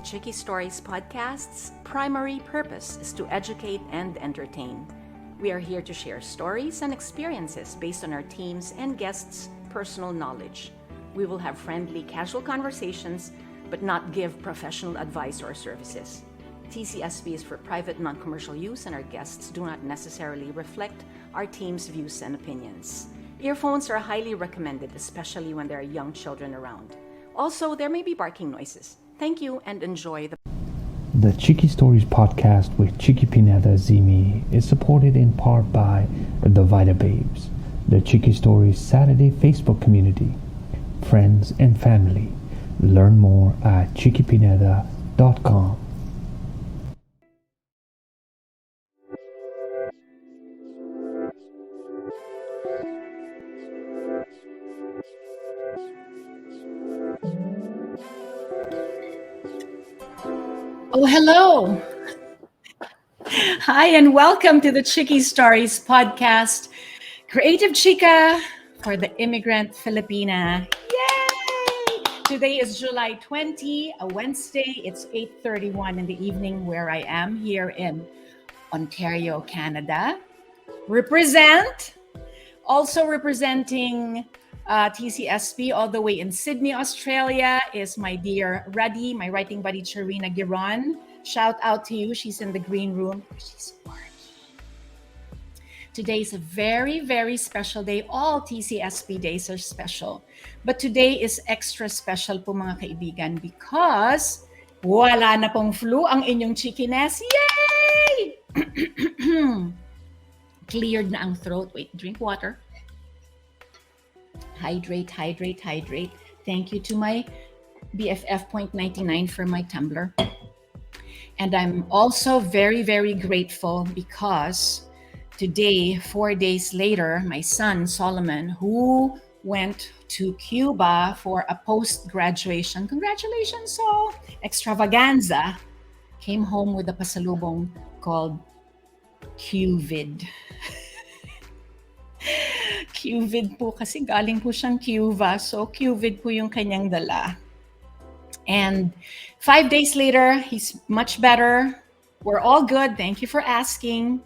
Chiqui Stories podcast's primary purpose is to educate and entertain. We are here to share stories and experiences based on our team's and guests' personal knowledge. We will have friendly, casual conversations, but not give professional advice or services. TCSP is for private, non-commercial use, and our guests do not necessarily reflect our team's views and opinions. Earphones are highly recommended, especially when there are young children around. Also, there may be barking noises. Thank you and enjoy The Chiqui Stories podcast with Chiqui Pineda Zimi is supported in part by the Vita Babes, the Chiqui Stories Saturday Facebook community, friends and family. Learn more at chiquipineda.com. Oh, hello. Hi, and welcome to the Chiqui Stories podcast. Creative Chica for the immigrant Filipina. Yay! Today is July 20, a Wednesday. It's 8:31 in the evening where I am here in Ontario, Canada. Also representing TCSP all the way in Sydney, Australia is my dear Ruddy, my writing buddy Charina Giron. Shout out to you. She's in the green room. She's working. Today is a very, very special day. All TCSP days are special. But today is extra special po mga kaibigan because wala na pong flu ang inyong Chiquiness. Yay! Cleared na ang throat. Wait, drink water. Hydrate. Thank you to my BFF 0.99 for my tumbler. And I'm also very, very grateful because today, 4 days later, my son Solomon, who went to Cuba for a post-graduation, congratulations, Sol, extravaganza, came home with a pasalubong called COVID. COVID po kasi galing po siyang Cuba. So COVID po yung kanyang dala. And 5 days later, he's much better. We're all good. Thank you for asking.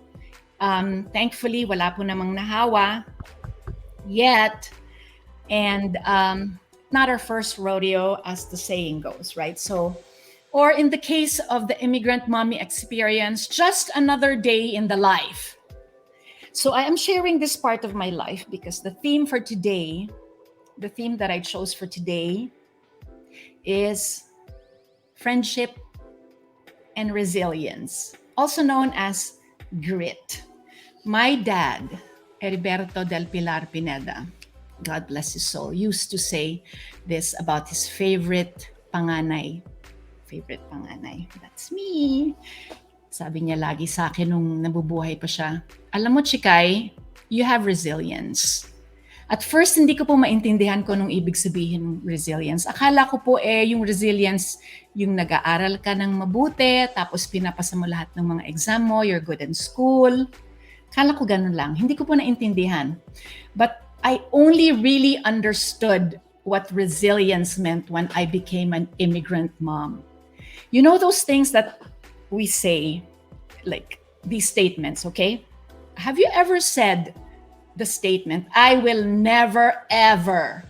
Thankfully, wala po namang nahawa yet. And not our first rodeo, as the saying goes, right? So, or in the case of the immigrant mommy experience, just another day in the life. So I am sharing this part of my life because the theme that I chose for today is friendship and resilience, also known as grit. My dad, Heriberto del Pilar Pineda, God bless his soul, used to say this about his favorite panganay. That's me. Sabi niya lagi sa akin nung nabubuhay pa siya, alam mo, Chikay, you have resilience. At first, hindi ko po maintindihan ko nung ibig sabihin ng resilience. Akala ko po yung resilience, yung nag-aaral ka ng mabuti, tapos pinapasa mo lahat ng mga exam mo, you're good in school. Akala ko ganun lang. Hindi ko po naintindihan. But I only really understood what resilience meant when I became an immigrant mom. You know those things that we say, like these statements, okay? Have you ever said the statement, I will never ever,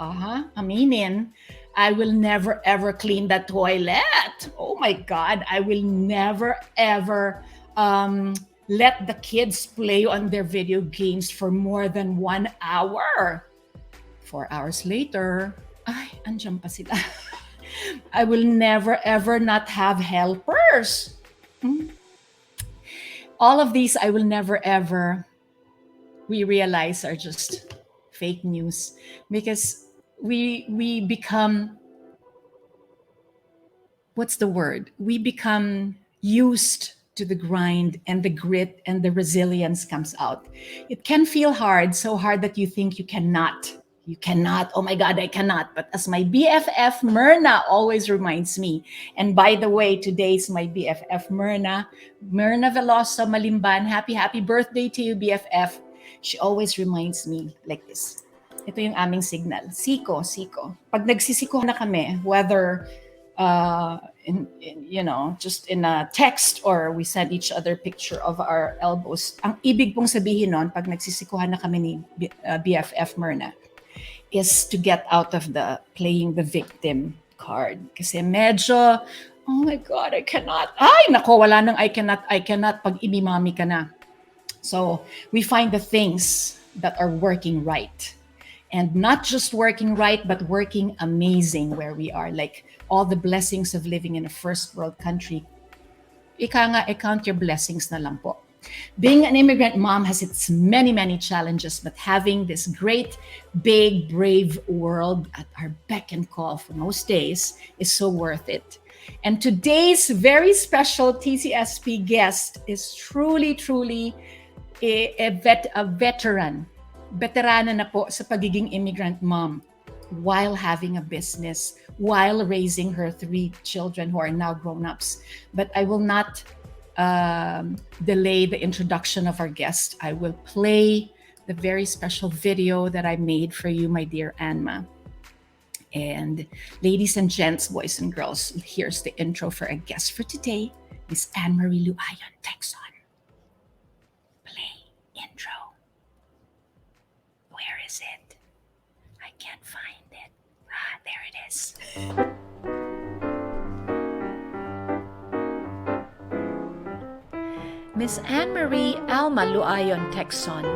aminin, I will never ever clean the toilet. Oh my God, I will never ever let the kids play on their video games for more than 1 hour. 4 hours later, ay, andyan pa sila. I will never ever not have helpers. All of these I will never ever, we realize are just fake news because we become, what's the word? We become used to the grind and the grit and the resilience comes out. It can feel hard, so hard that you think you cannot. You cannot. Oh my God, I cannot. But as my BFF Myrna always reminds me, and by the way, today's my BFF Myrna Veloso Malimban. Happy birthday to you, BFF. She always reminds me like this. Ito yung aming signal. Siko. Pag nagsisiko na kami, whether just in a text, or we send each other picture of our elbows. Ang ibig pong sabihin nun, pag nagsisikuhan na kami ni BFF Myrna, is to get out of the playing the victim card. Kasi medyo, oh my God, I cannot. Ay, nako, wala nang I cannot pag imimami ka na. So we find the things that are working right. And not just working right, but working amazing where we are. Like all the blessings of living in a first world country. Ika nga, count your blessings na lang po. Being an immigrant mom has its many, many challenges, but having this great, big, brave world at our beck and call for most days is so worth it. And today's very special TCSP guest is truly, truly a veteran. Veterana na po sa pagiging immigrant mom while having a business, while raising her 3 children who are now grown-ups. But I will not delay the introduction of our guest. I will play the very special video that I made for you, my dear Anma. And ladies and gents, boys and girls, here's the intro for a guest for today, Miss Ann-Marie Luayon-Tecson. Play intro. Where is it? I can't find it. There it is. Miss Ann-Marie Alma Luayon-Tecson,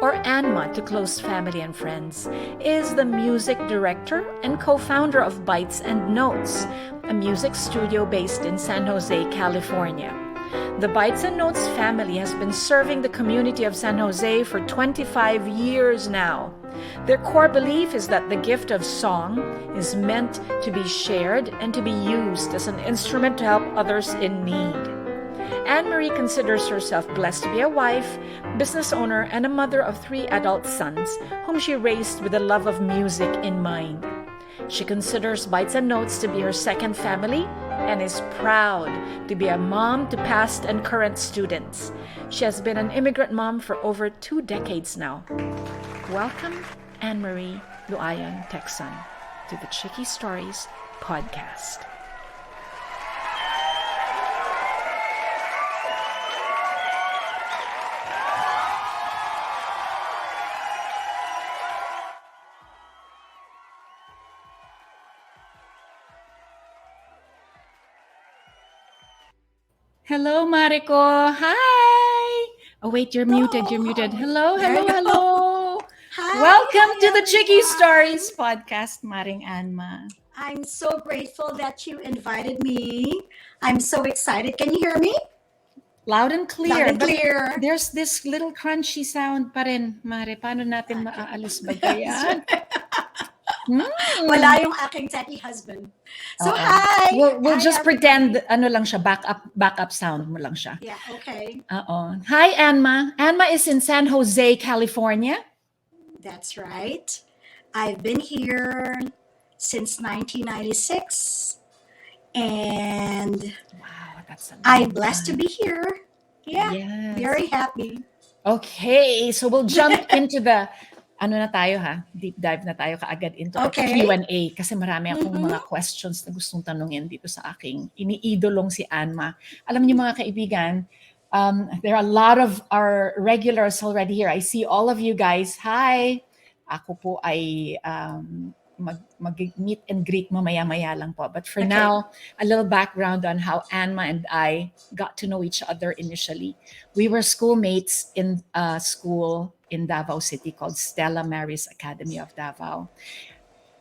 or Anma to close family and friends, is the music director and co-founder of Bytes Notes, a music studio based in San Jose, California. The Bytes Notes family has been serving the community of San Jose for 25 years now. Their core belief is that the gift of song is meant to be shared and to be used as an instrument to help others in need. Ann-Marie considers herself blessed to be a wife, business owner, and a mother of 3 adult sons whom she raised with the love of music in mind. She considers Bytes Notes to be her second family and is proud to be a mom to past and current students. She has been an immigrant mom for over 2 decades now. Welcome, Ann-Marie Luayon-Tecson, to the Chiqui Stories podcast. Hello, Mariko. Hi. Oh, wait, you're muted. Hello. Hi. Welcome to the Chiqui Stories podcast, Maring Anma. I'm so grateful that you invited me. I'm so excited. Can you hear me? Loud and clear. Loud and clear. There's this little crunchy sound pa rin, Mare. Paano natin maaalis ba yan? Wala yung aking techie husband. So, hi! We'll Hi, just everybody. pretend, ano lang siya, backup sound mo lang siya. Yeah, okay. Hi, Anma. Anma is in San Jose, California. That's right. I've been here since 1996. And Wow, that's amazing. I'm blessed to be here. Yeah, Yes. very happy. Okay, so we'll jump into the deep dive na tayo kaagad into our Okay. Q&A kasi marami akong mga questions na gustong tanungin dito sa aking iniidolong si Anma. Alam niyo mga kaibigan, there are a lot of our regulars already here. I see all of you guys. Hi! Ako po ay mag-meet and greet mamaya-maya lang po. But for Okay. now, a little background on how Anma and I got to know each other initially. We were schoolmates in a school in Davao City called Stella Maris Academy of Davao.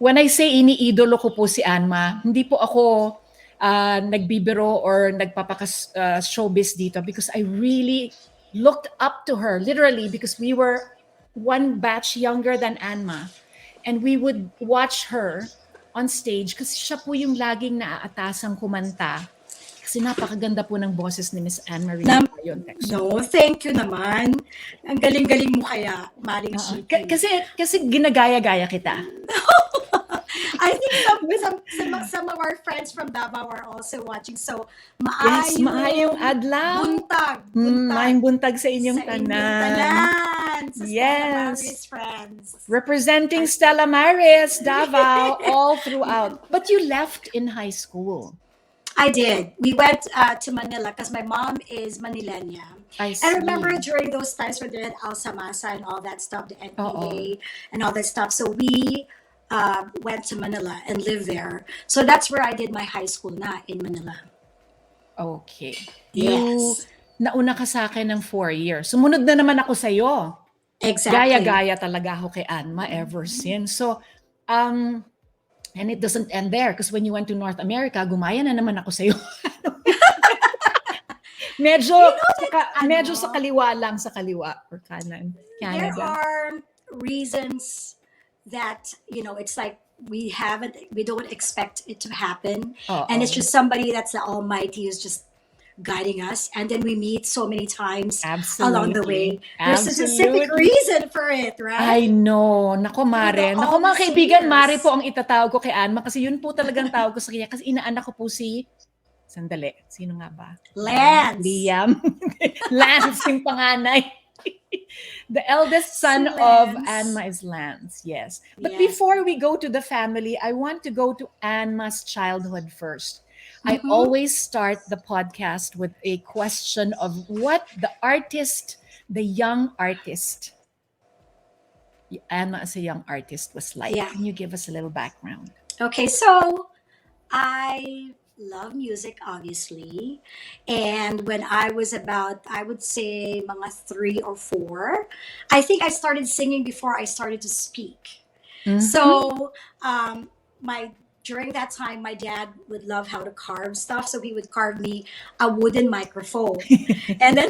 When I say iniidolo ko po si Anma, hindi po ako nagbibiro or nagpapakas-showbiz dito because I really looked up to her, literally, because we were one batch younger than Anma. And we would watch her on stage kasi siya po yung laging naaatasang kumanta. Kasi napakaganda po ng boses ni Miss Ann-Marie Luayon-Tecson. No, thank you naman. Ang galing-galing mo kaya, Maring Chiqui. Kasi ginagaya-gaya kita. I think some of our friends from Davao are also watching. So, Yes, maayong adlaw. buntag. Maayong buntag sa inyong Sa tanan. Sa Yes. Stella Maris friends. Representing Stella Maris, Davao, all throughout. But you left in high school. I did. We went to Manila because my mom is Manilena. I And remember see. during those times when they had Alsamasa and all that stuff, the Oo. NPA and all that stuff. So we went to Manila and lived there. So that's where I did my high school na in Manila. Okay. You, Yes, nauna ka sa akin ng 4 years. Sumunod na naman ako sa'yo. exactly. Gaya-gaya talaga ako kay Anma ever since. So, and it doesn't end there because when you went to North America, gumaya na naman ako sa'yo. medyo, You know that, medyo sa ano, kaliwa lang, sa kaliwa or kanan. there Canada. are reasons that, it's like we don't expect it to happen. And it's Oo. just somebody that's the Almighty who's just guiding us. And then we meet so many times along the way. Absolutely. There's a specific Absolutely. reason for it, right? I know. Nako, Through Mare. Nako, all mga these kaibigan, Mare years. po ang itatawag ko kay Anma kasi yun po talagang tawag ko sa kanya kasi inaanak ko po si... Sandali. Sino nga ba? Lance. Liam. Lance yung panganay. The eldest son Si of Lance. Anma is Lance, yes. But Yes. before we go to the family, I want to go to Anma's childhood first. I Mhm. always start the podcast with a question of what the young artist, Anma as a young artist was like. Yeah. Can you give us a little background? Okay, so I love music, obviously. And when I was about, I would say, mga 3 or 4, I think I started singing before I started to speak. Mhm. So, during that time, my dad would love how to carve stuff. So he would carve me a wooden microphone, and then,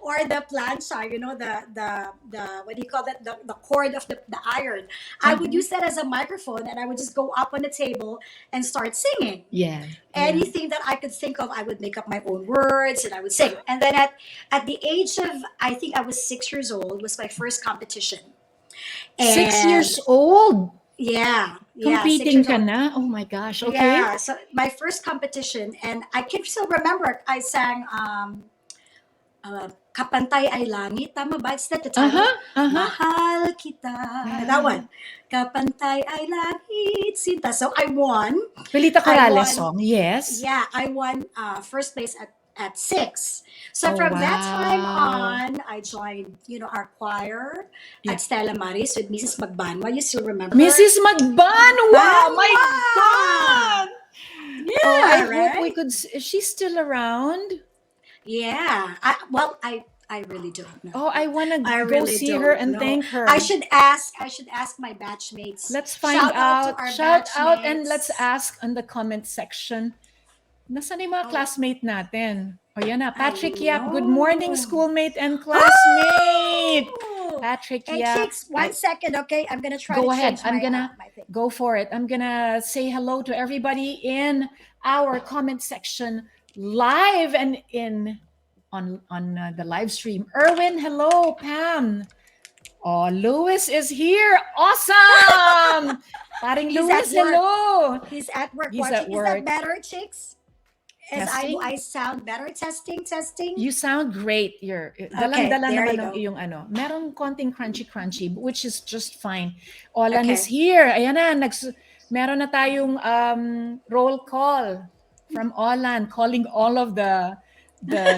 or the plancha, the what do you call that? The cord of the iron. I would use that as a microphone, and I would just go up on the table and start singing. Yeah. Anything that I could think of, I would make up my own words and I would sing. And then at the age of, I think I was 6 years old, was my first competition. 6 years old. Yeah, 6 Competing years ka old. na? Oh my gosh. Okay. Yeah, so my first competition, and I can still remember, I sang Kapantay ay Langit. Tama ba? Is that the title? Mahal kita. That one. Kapantay ay Langit, Sinta. So I won. Pelita I Corrales won. song, yes. Yeah, I won first place at 6. So Oh, from that time wow. on, I joined, our choir Yeah. at Stella Maris with Mrs. Magbanwa. You still remember? Mrs. Magban! Wow, my Magban! God! Yeah, Oh, I right? hope we could... Is she still around? Yeah. I really don't know. Oh, I want to I go really see her don't and know. thank her. I should ask my batchmates. Let's find Shout out to out. our Shout out and batchmates. let's ask on the comment section. Nasaan yung mga classmate natin? O yan na, Patrick Yap. Good morning, know. schoolmate and classmate. Oh! Patrick Hey, Yap. Chicks, 1 second, okay? I'm gonna try Go to ahead. change I'm my, gonna my thing. go for it. I'm gonna say hello to everybody in our comment section live and on the live stream. Erwin, hello. Pam. Oh, Louis is here. Awesome. Paring He's Louis, at work. hello. He's at work He's watching. at Is work. that better, Chicks? Testing? I sound better? Testing. You sound great. You're Okay, dalang-dala there naman you ng go. iyong ano. Merong konting crunchy, which is just fine. Olan Okay. is here. Ayan na, meron na tayong roll call from Olan, calling all of the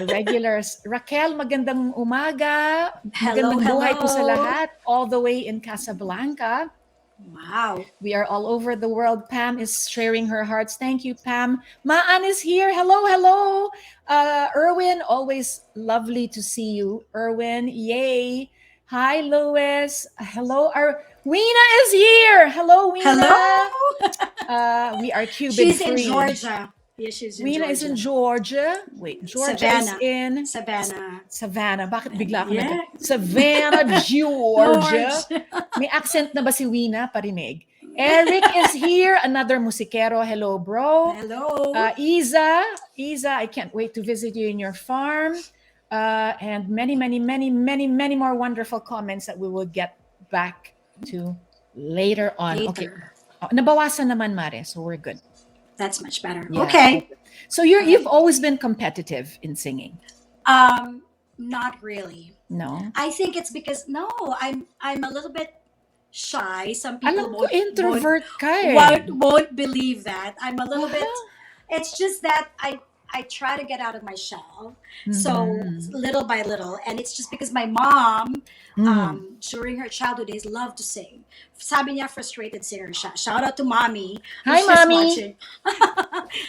regulars. Raquel, magandang umaga. Hello, Magandang buhay po sa hello. lahat. All the way in Casablanca. Wow. We are all over the world. Pam is sharing her hearts. Thank you, Pam. Maan is here. Hello. Erwin, always lovely to see you. Erwin, yay. Hi, Louis. Hello. Weena is here. Hello, Weena. Hello. We are Cuban She's free. in Georgia. Yeah, she's in Weena Georgia. is in Georgia. Wait, Georgia Savannah. is in Savannah. Bakit bigla ako Yeah. Savannah, Georgia. May accent na ba si Weena? Parinig. Eric is here. Another musikero. Hello, bro. Hello. Isa, I can't wait to visit you in your farm. And many more wonderful comments that we will get back to later on. Okay. Later. Nabawasan naman, Mare, so we're good. That's much better. Yeah. Okay. So you've always been competitive in singing? Not really. No? I think it's because I'm a little bit shy. Some people Alam ko, introvert ka eh. won't believe that. I'm a little bit It's just that I try to get out of my shell, so little by little, and it's just because my mom, during her childhood days, loved to sing. Sabi niya, frustrated singer siya. Shout out to mommy, Hi, who's just mommy. watching.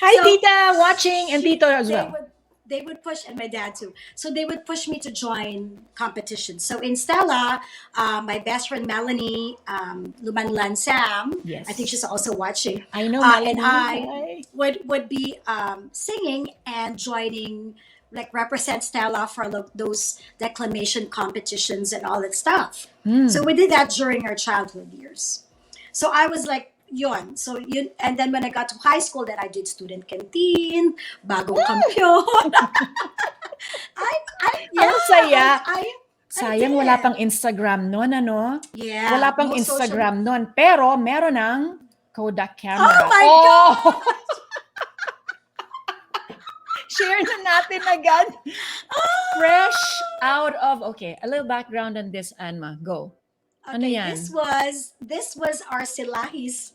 Hi, So tita, watching, and tito as they well. would they would push, and my dad too. So they would push me to join competitions. So in Stella, my best friend Melanie Lumanlan Sam, Yes. I think she's also watching. I know, And Melanie. I Hi. would be singing and joining, like represent Stella for those declamation competitions and all that stuff. So we did that during our childhood years. So I was like, yon. So yun, and then when I got to high school, then I did student canteen, bagong kampiyon. Yeah, Ang saya. I Sayang did. wala pang Instagram noon, ano? Yeah, Wala pang no social- Instagram noon. Pero meron ng Kodak camera. Oh my God! Share na natin agad. Fresh out of, okay, a little background on this, Anma. Go. Ano Okay, yan? this was our Silahis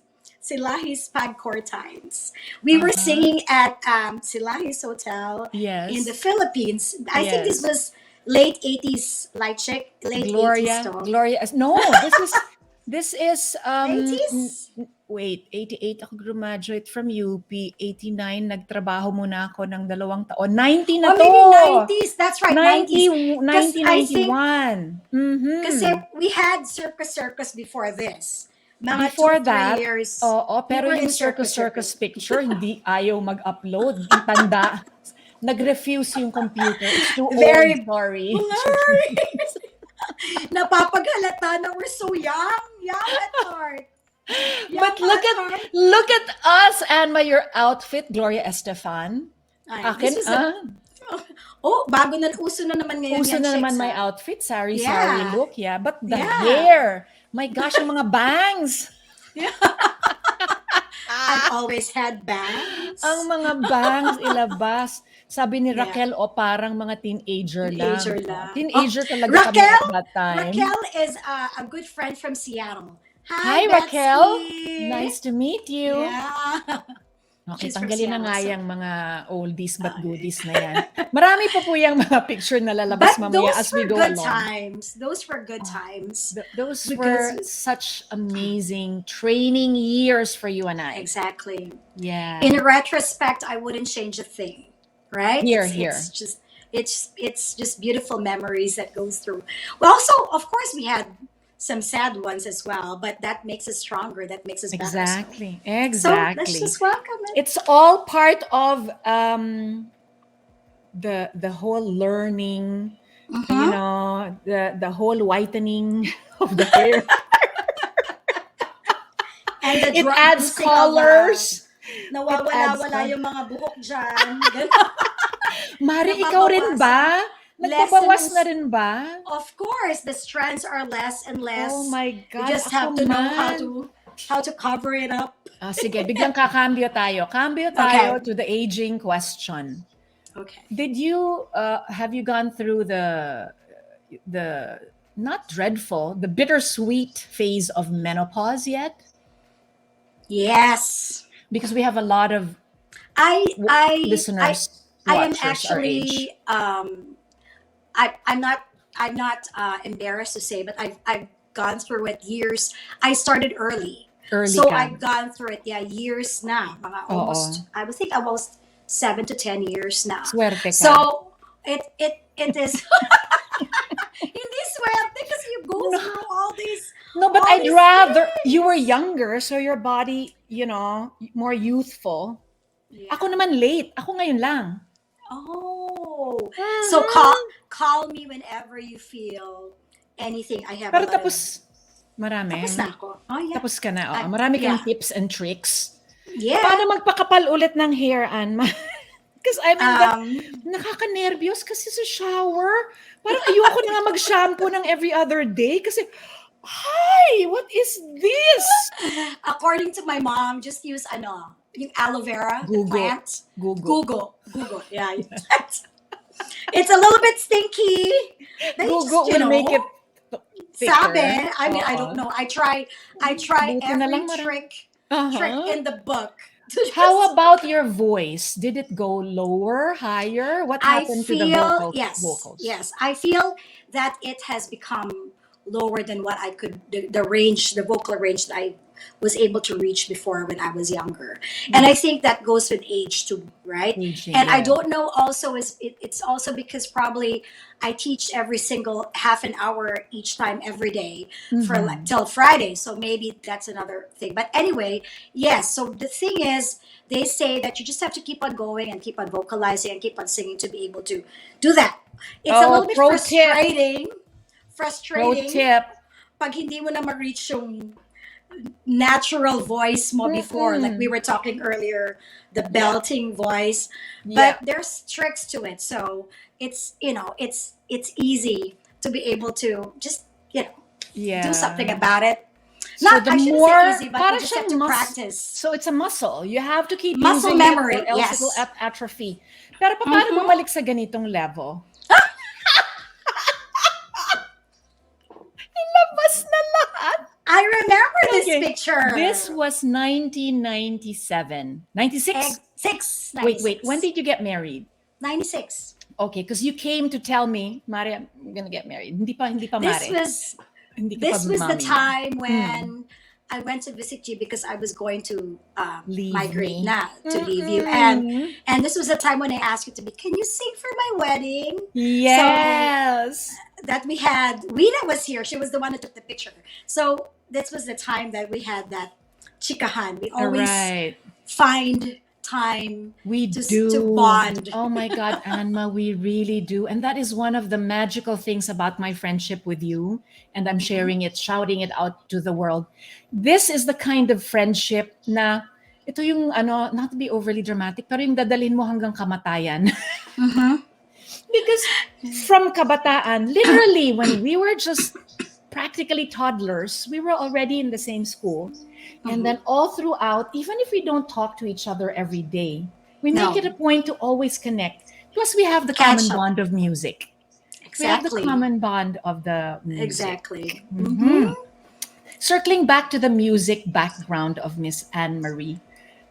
Pagcor times. We were singing at Silahis Hotel Yes. in the Philippines. I think this Yes. was late 80s, light check, late 80s. Gloria. No, this is 80s? wait, 88 ako graduate from UP, 89 nagtrabaho muna ako ng 2 taon. 90 na Oh, to. maybe 90s. That's right, 90s. 1991. Kasi we had Circus before this. Mga Before 2-3 that, years. oo, pero we were yung in circus picture, hindi ayaw mag-upload. Ang tanda. Nag-refuse yung computer. It's too Very old, sorry. blurry. Napapaghalata na we're so young. Young at heart. But look at us, Anma, your outfit, Gloria Estefan. Akin, bago na, uso na naman ngayon uso yan, na naman chicks, my ah. outfit, sari Yeah. look, yeah. But the Yeah. hair, my gosh, yung mga bangs. I've always had bangs. Ang mga bangs ilabas. Sabi ni Yeah. Raquel, parang mga teenager Teenager lang. lang. Teenager talaga kami Raquel? at that time. Raquel is a good friend from Seattle. Hi, Betsy. Raquel. Nice to meet you. Yeah. Okay, She's from tanggalin na nga Seattle, so- yung mga oldies but goodies na yan. Marami po yung mga picture na lalabas But mamaya those as we were go good along. times. Those were good times. Those Because- were such amazing training years for you and I. Exactly. Yeah. In retrospect, I wouldn't change a thing. Right? Here. It's just beautiful memories that goes through. Well, also, of course, we had some sad ones as well, but that makes us stronger. That makes us better. Exactly. So let's just welcome it. It's all part of the whole learning, you know, the whole whitening of the hair. And the It drug adds using colors. Nawawala-wala yung mga buhok dyan. Mari, ikaw rin ba? Nagbabawas Lessons. na rin ba? Of course, the strands are less and less. Oh my God. You just have ako to know man. how to cover it up. Sige, biglang kakambyo tayo. Cambio tayo to the aging question. Okay. Did you, have you gone through the not dreadful, the bittersweet phase of menopause yet? Yes. Because we have a lot of listeners, I am watchers our age. actually I'm not embarrassed to say, but I've gone through it years. I started early. So ka. I've gone through it years na. Mga almost I would think almost 7 to 10 years na. Swerte ka. So it is hindi swerte kasi you go through all these. No, but all I'd these rather, things. you were younger, so your body, you know, more youthful. Yeah. Ako naman late. Ako ngayon lang. Oh. So call me whenever you feel anything. I have Pero a lot tapos, marami. tapos na ako. Oh, yeah. Tapos ka na. Oh. Marami kang Yeah. tips and tricks. Yeah. Paano magpakapal ulit ng hair, Anma? Because I'm in that, Um, nakaka-nervyos kasi sa shower. Parang ayoko na nga mag-shampoo ng every other day kasi, hi, what is this? according to my mom, just use yung aloe vera, the Google. plant. Google. Google. Yeah. It's a little bit stinky. But Google just, will make it thicker. Sabi, I mean, I Oo. don't know. I try Buti na every lang trick Uh-huh. in the book How about your voice? Did it go lower, higher? What I happened to the feel, vocals? yes, I feel that it has become lower than what I could, the range, the vocal range that I was able to reach before when I was younger. And I think that goes with age too, right? Aging, And I yeah. don't know also it's also because probably I teach every single half an hour each time every day for like till Friday. So maybe that's another thing. But anyway, yes. So the thing is, they say that you just have to keep on going and keep on vocalizing and keep on singing to be able to do that. It's a Oh, little bit pro tip. Pro frustrating tip. pag hindi mo na ma-reach yung natural voice mo before, like we were talking earlier, the belting voice. But there's tricks to it, so it's it's easy to be able to just do something about it. Not, the I shouldn't more, say easy, but you just have to practice. So it's a muscle. You have to keep Muscle using memory, it or else yes. it will atrophy. Pero paano bumalik sa ganitong level? Ilabas na lahat. I remember this picture. This was 1997. 96? Six. Wait. When did you get married? 96. Okay, because you came to tell me, Mari, I'm gonna get married. Hindi pa Mari. This was the time when I went to visit you because I was going to migrate to leave you, and this was the time when I asked you to be. Can you sing for my wedding? Yes. So, that we had. Rina was here. She was the one who took the picture. So this was the time that we had that chikahan. We always find time to bond. Oh my God, Anma, we really do. And that is one of the magical things about my friendship with you. And I'm sharing it, shouting it out to the world. This is the kind of friendship na, ito yung not to be overly dramatic, pero yung dadalhin mo hanggang kamatayan. Because from kabataan, literally when we were just practically toddlers, we were already in the same school. And then all throughout, even if we don't talk to each other every day, we make it a point to always connect. Plus, we have the common bond of music. Exactly. We have the common bond of the music. Exactly. Circling back to the music background of Miss Ann-Marie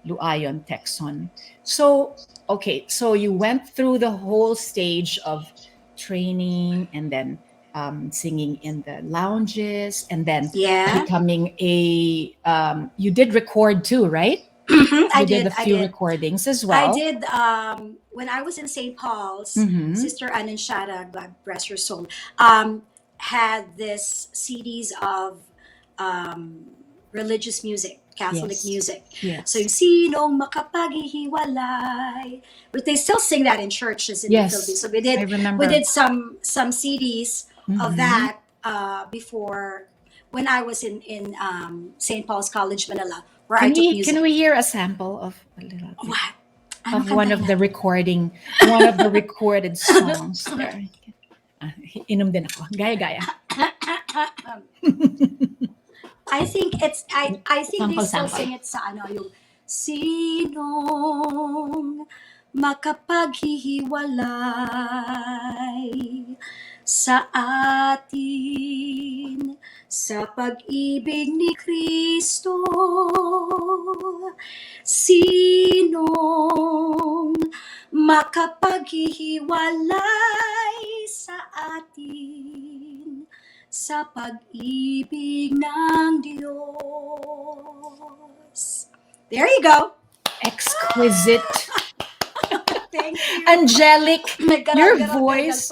Luayon-Tecson. So, okay, so you went through the whole stage of training and then singing in the lounges and then becoming a you did record too, right? I did a few recordings as well. I did when I was in St. Paul's. Sister Ann Shada, God rest her soul, had this CDs of religious music, Catholic music. So yung sinong makapaghihiwalay, but they still sing that in churches in the Philippines. So we did some CDs of that before when I was in St. Paul's College, Manila, where I took music. Can we hear a sample of a little bit? What? Of one of the recorded songs there. Inom din ako. Gaya. I think I think they still sing it sa yung sinong makapaghihiwalay sa atin sa pag-ibig ni Kristo, sinong makapaghihiwalay sa atin sa pag-ibig ng Diyos. There you go. Exquisite. Thank you. Angelic. Your voice.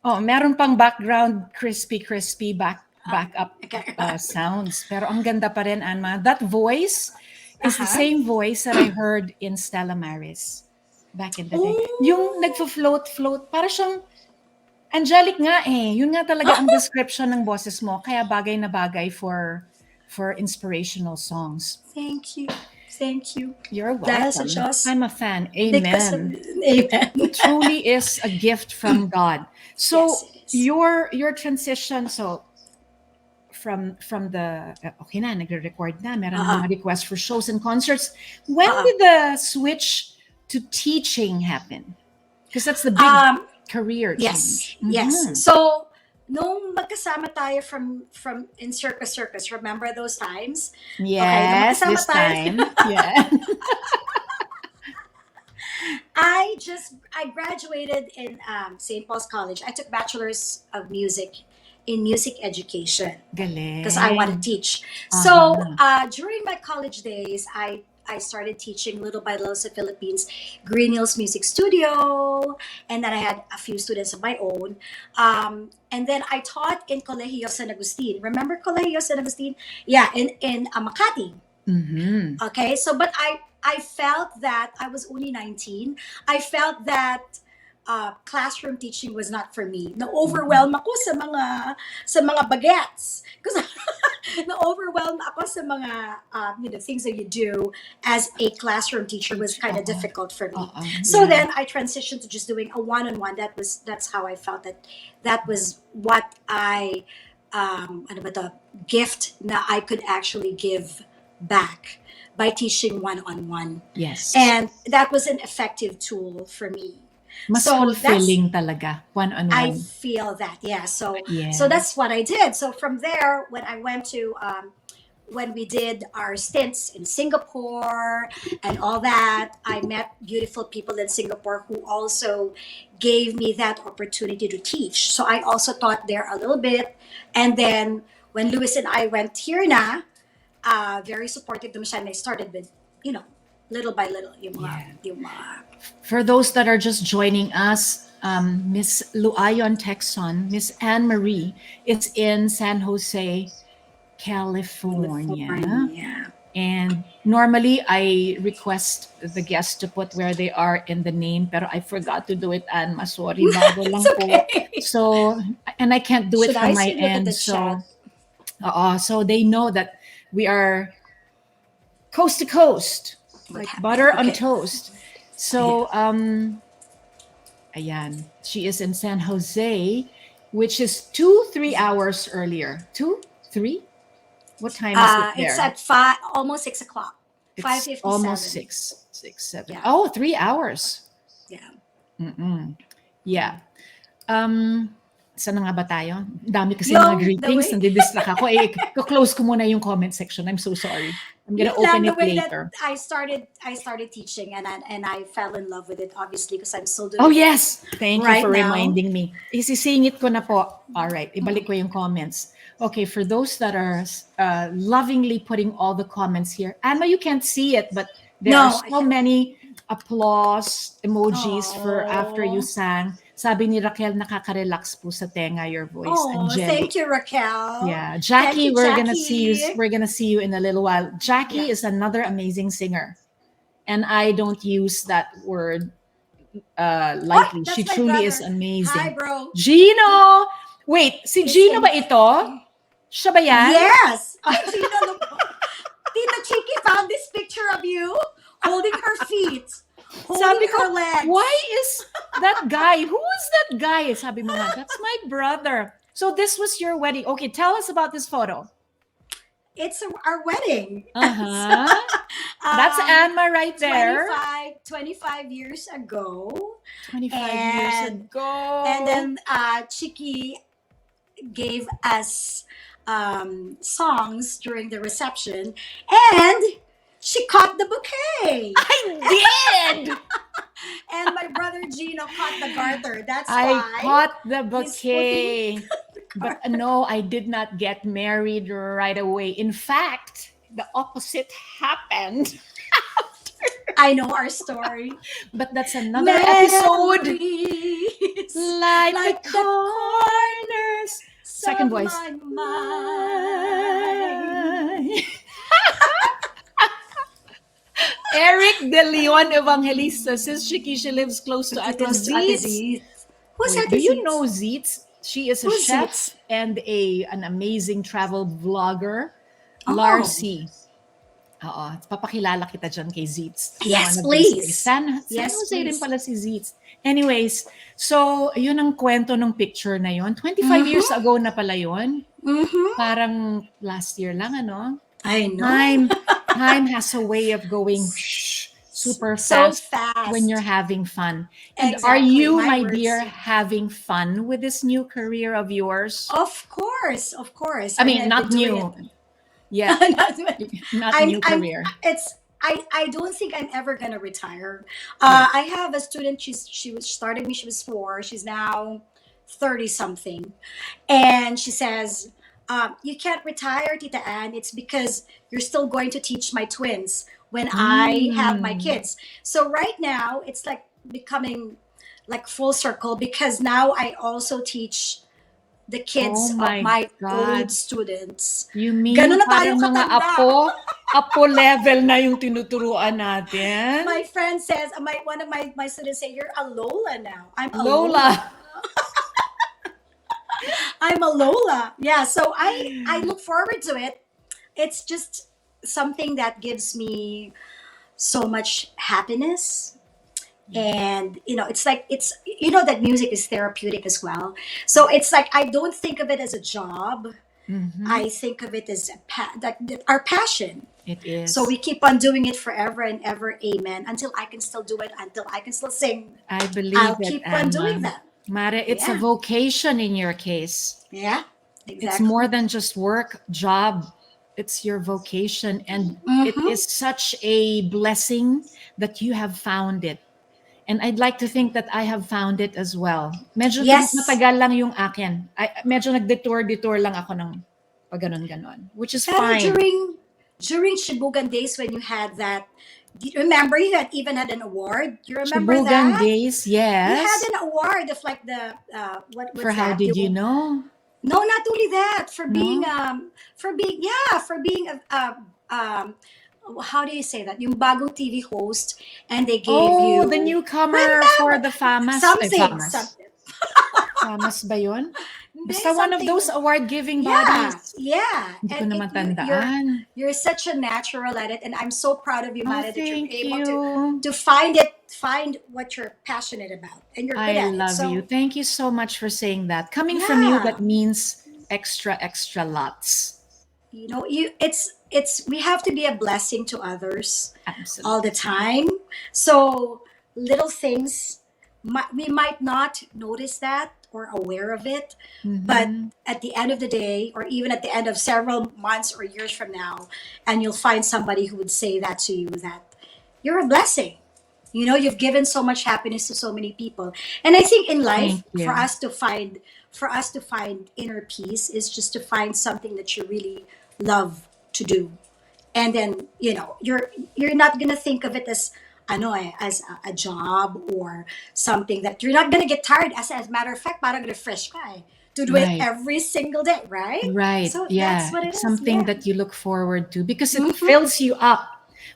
Oh, meron pang background crispy back up sounds. Pero ang ganda pa rin, Anma. That voice is the same voice that I heard in Stella Maris back in the day. Yung nagfo-float, para siyang angelic nga eh. Yun nga talaga ang description ng boses mo. Kaya bagay na bagay for inspirational songs. Thank you. Thank you. You're welcome. I'm a fan. Amen. It truly is a gift from God. So your transition, so from the okay na, nagre-record na, meron mga requests for shows and concerts. When did the switch to teaching happen? Because that's the big career change. Yes. So nung magkasama tayo from in circus, remember those times? Yes, this time. Yeah. I graduated in St. Paul's College. I took bachelor's of music in music education because I want to Galing. teach. So Uh-huh. during my college days, I started teaching little by little sa Philippines, Green Hills Music Studio, and then I had a few students of my own. And then I taught in Colegio San Agustin. Remember Colegio San Agustin? Yeah, in Makati. Mm-hmm. Okay, so but I felt that I was only 19. I felt that classroom teaching was not for me. Na-overwhelm ako sa mga bagets. Because na-overwhelm ako sa mga things that you do as a classroom teacher was kind of Oo. difficult for me. Oo. So Yeah. then I transitioned to just doing a one-on-one. That's how I felt that was what ano ba to, gift na I could actually give back by teaching one-on-one. Yes. And that was an effective tool for me. Mas So fulfilling talaga. I One-on-one. feel that, yeah. So Yes. that's what I did. So from there, when I went to when we did our stints in Singapore and all that, I met beautiful people in Singapore who also gave me that opportunity to teach. So I also taught there a little bit. And then when Louis and I went here na, very supportive naman siya, and I started with, little by little, yung mga For those that are just joining us, Miss Luayon-Tecson, Miss Ann-Marie is in San Jose, California. California. And normally I request the guests to put where they are in the name, pero I forgot to do it, Anma. Sorry, bago lang It's po. okay. So, and I can't do it Should from I my look at end. the So, chat? so they know that we are coast to coast, What like happened? butter on Okay. toast. So, ayan, she is in San Jose, which is 2-3 hours earlier. 2-3? What time is it there? It's at 5, almost 6 o'clock. It's 5:57. almost 6, 7. Yeah. Oh, 3 hours. Yeah. Mm-mm. Yeah. Saan na nga ba tayo? Dami kasi Yung, mga the greetings. way- Nandidistract ako. Close ko muna yung comment section. I'm so sorry. I'm gonna Yun lang, open the it way later. that I started teaching, and I fell in love with it, obviously, because I'm still doing Oh, it. yes. Thank you Right for now. reminding me. Isisingit ko na po. All right. Ibalik ko yung comments. Okay, for those that are lovingly putting all the comments here. Anma, you can't see it, but there No, are I so can't. many applause emojis for Aw. after you sang. Sabi ni Raquel, nakaka-relax po sa tenga your voice. Oh, Angelic. thank you, Raquel. Yeah, Jackie, Thank you, we're gonna see you. Jackie. We're gonna see you in a little while. Jackie Yeah. is another amazing singer, and I don't use that word lightly. that's She my truly is brother. amazing. Hi, bro. Gino, wait, si He's Gino in- ba ito? Siya ba yan? Yes. Ay, Gino, look. Tita Chiqui found this picture of you holding her feet, holding Sabi ko, her legs. why is that guy? Who is that guy? Sabi mo nga, that's my brother. So this was your wedding. Okay, tell us about this photo. It's our wedding. Uh-huh. That's Anma right there. 25 years ago. 25 years And- ago. And then Chiqui gave us songs during the reception, and she caught the bouquet. I did. And my brother Gino caught the garter. That's I why. caught the he's bouquet. putting But no, I did not get married right away. In fact, the opposite happened. I know our story. But that's another episode. Memories Like, like the the corners. Second of voice. my mind. Eric De Leon Evangelista says Chiqui, she lives close to Ate Close to Ziz. Ate Ziz. Who's Wait, Ate do you Ziz? know Ziz? She is a Who's chef Ziz? and an amazing travel vlogger. Oh. Larcy. Oo, papakilala kita dyan kay Ziz. Yes, One of these please. days. San Yes, Jose rin please. pala si Ziz. Anyways, so yun ang kwento ng picture na yun. 25 years ago na pala yun. Mm-hmm. Parang last year lang, ano? I know. Time has a way of going super So fast fast. when you're having fun. And Exactly, are you, my my words. dear, having fun with this new career of yours? Of course, of course. I mean, I've not been doing new. it. Yeah, Not- not I'm- new I'm- career. It's I don't think I'm ever gonna retire. Yeah. I have a student. She was started me. She was 4. She's now 30 something, and she says, "You can't retire, Tita Ann. It's because you're still going to teach my twins when I have my Mm. kids." So right now, it's like becoming like full circle because now I also teach the Oh kids of my my old God. students. You mean Ganun na tayo parang mga katanda. apo level na yung tinuturuan natin? My friend says, one of my students say, "You're a Lola now." I'm a Lola. Lola. I'm a Lola. Yeah, so I look forward to it. It's just something that gives me so much happiness. And it's like that music is therapeutic as well. So it's like I don't think of it as a job. Mm-hmm. I think of it as our passion. It is. So we keep on doing it forever and ever, amen, until I can still do it, until I can still sing. I believe I'll it, keep on doing Anma. that. Mare, it's a Yeah. vocation in your case. Yeah, It's exactly. more than just work, job. It's your vocation. And it Mhm. is such a blessing that you have found it. And I'd like to think that I have found it as well. Medyo Yes. matagal lang yung akin. Medyo nag-detour lang ako ng pag-ganon-ganon, which is Pero fine. during Shibugan days when you had that, do you remember you had even had an award? You remember Shibugan that? days, You yes. had an award of like the what's For how that? did you know? No, not only that. For No? being how do you say that? Yung bagong TV host, and they gave Oh, you the newcomer for the FAMAS. something. FAMAS ba yun? Hindi, Basta one of something- those award-giving Yeah, bodies. yeah. Hindi ko And na you're, matandaan. you're such a natural at it, and I'm so proud of you, Oh, Mara, that you're thank able you. to find what you're passionate about, and you're good I at it. love So you. Thank you so much for saying that. Coming from you, Yeah. that means extra, extra lots. it's we have to be a blessing to others Absolutely. all the time. So little things, we might not notice that or aware of it, but Mhm. at the end of the day, or even at the end of several months or years from now, and you'll find somebody who would say that to you, that you're a blessing. You've given so much happiness to so many people. And I think in life, Thank you. for us to find inner peace is just to find something that you really love to do. And then you're not gonna think of it as as a job or something that you're not gonna get tired. As a matter of fact, parang refresh ka to do Right. it every single day, right? Right. So Yeah. that's what it It's is. something Yeah. that you look forward to because it Mhm. fills you up.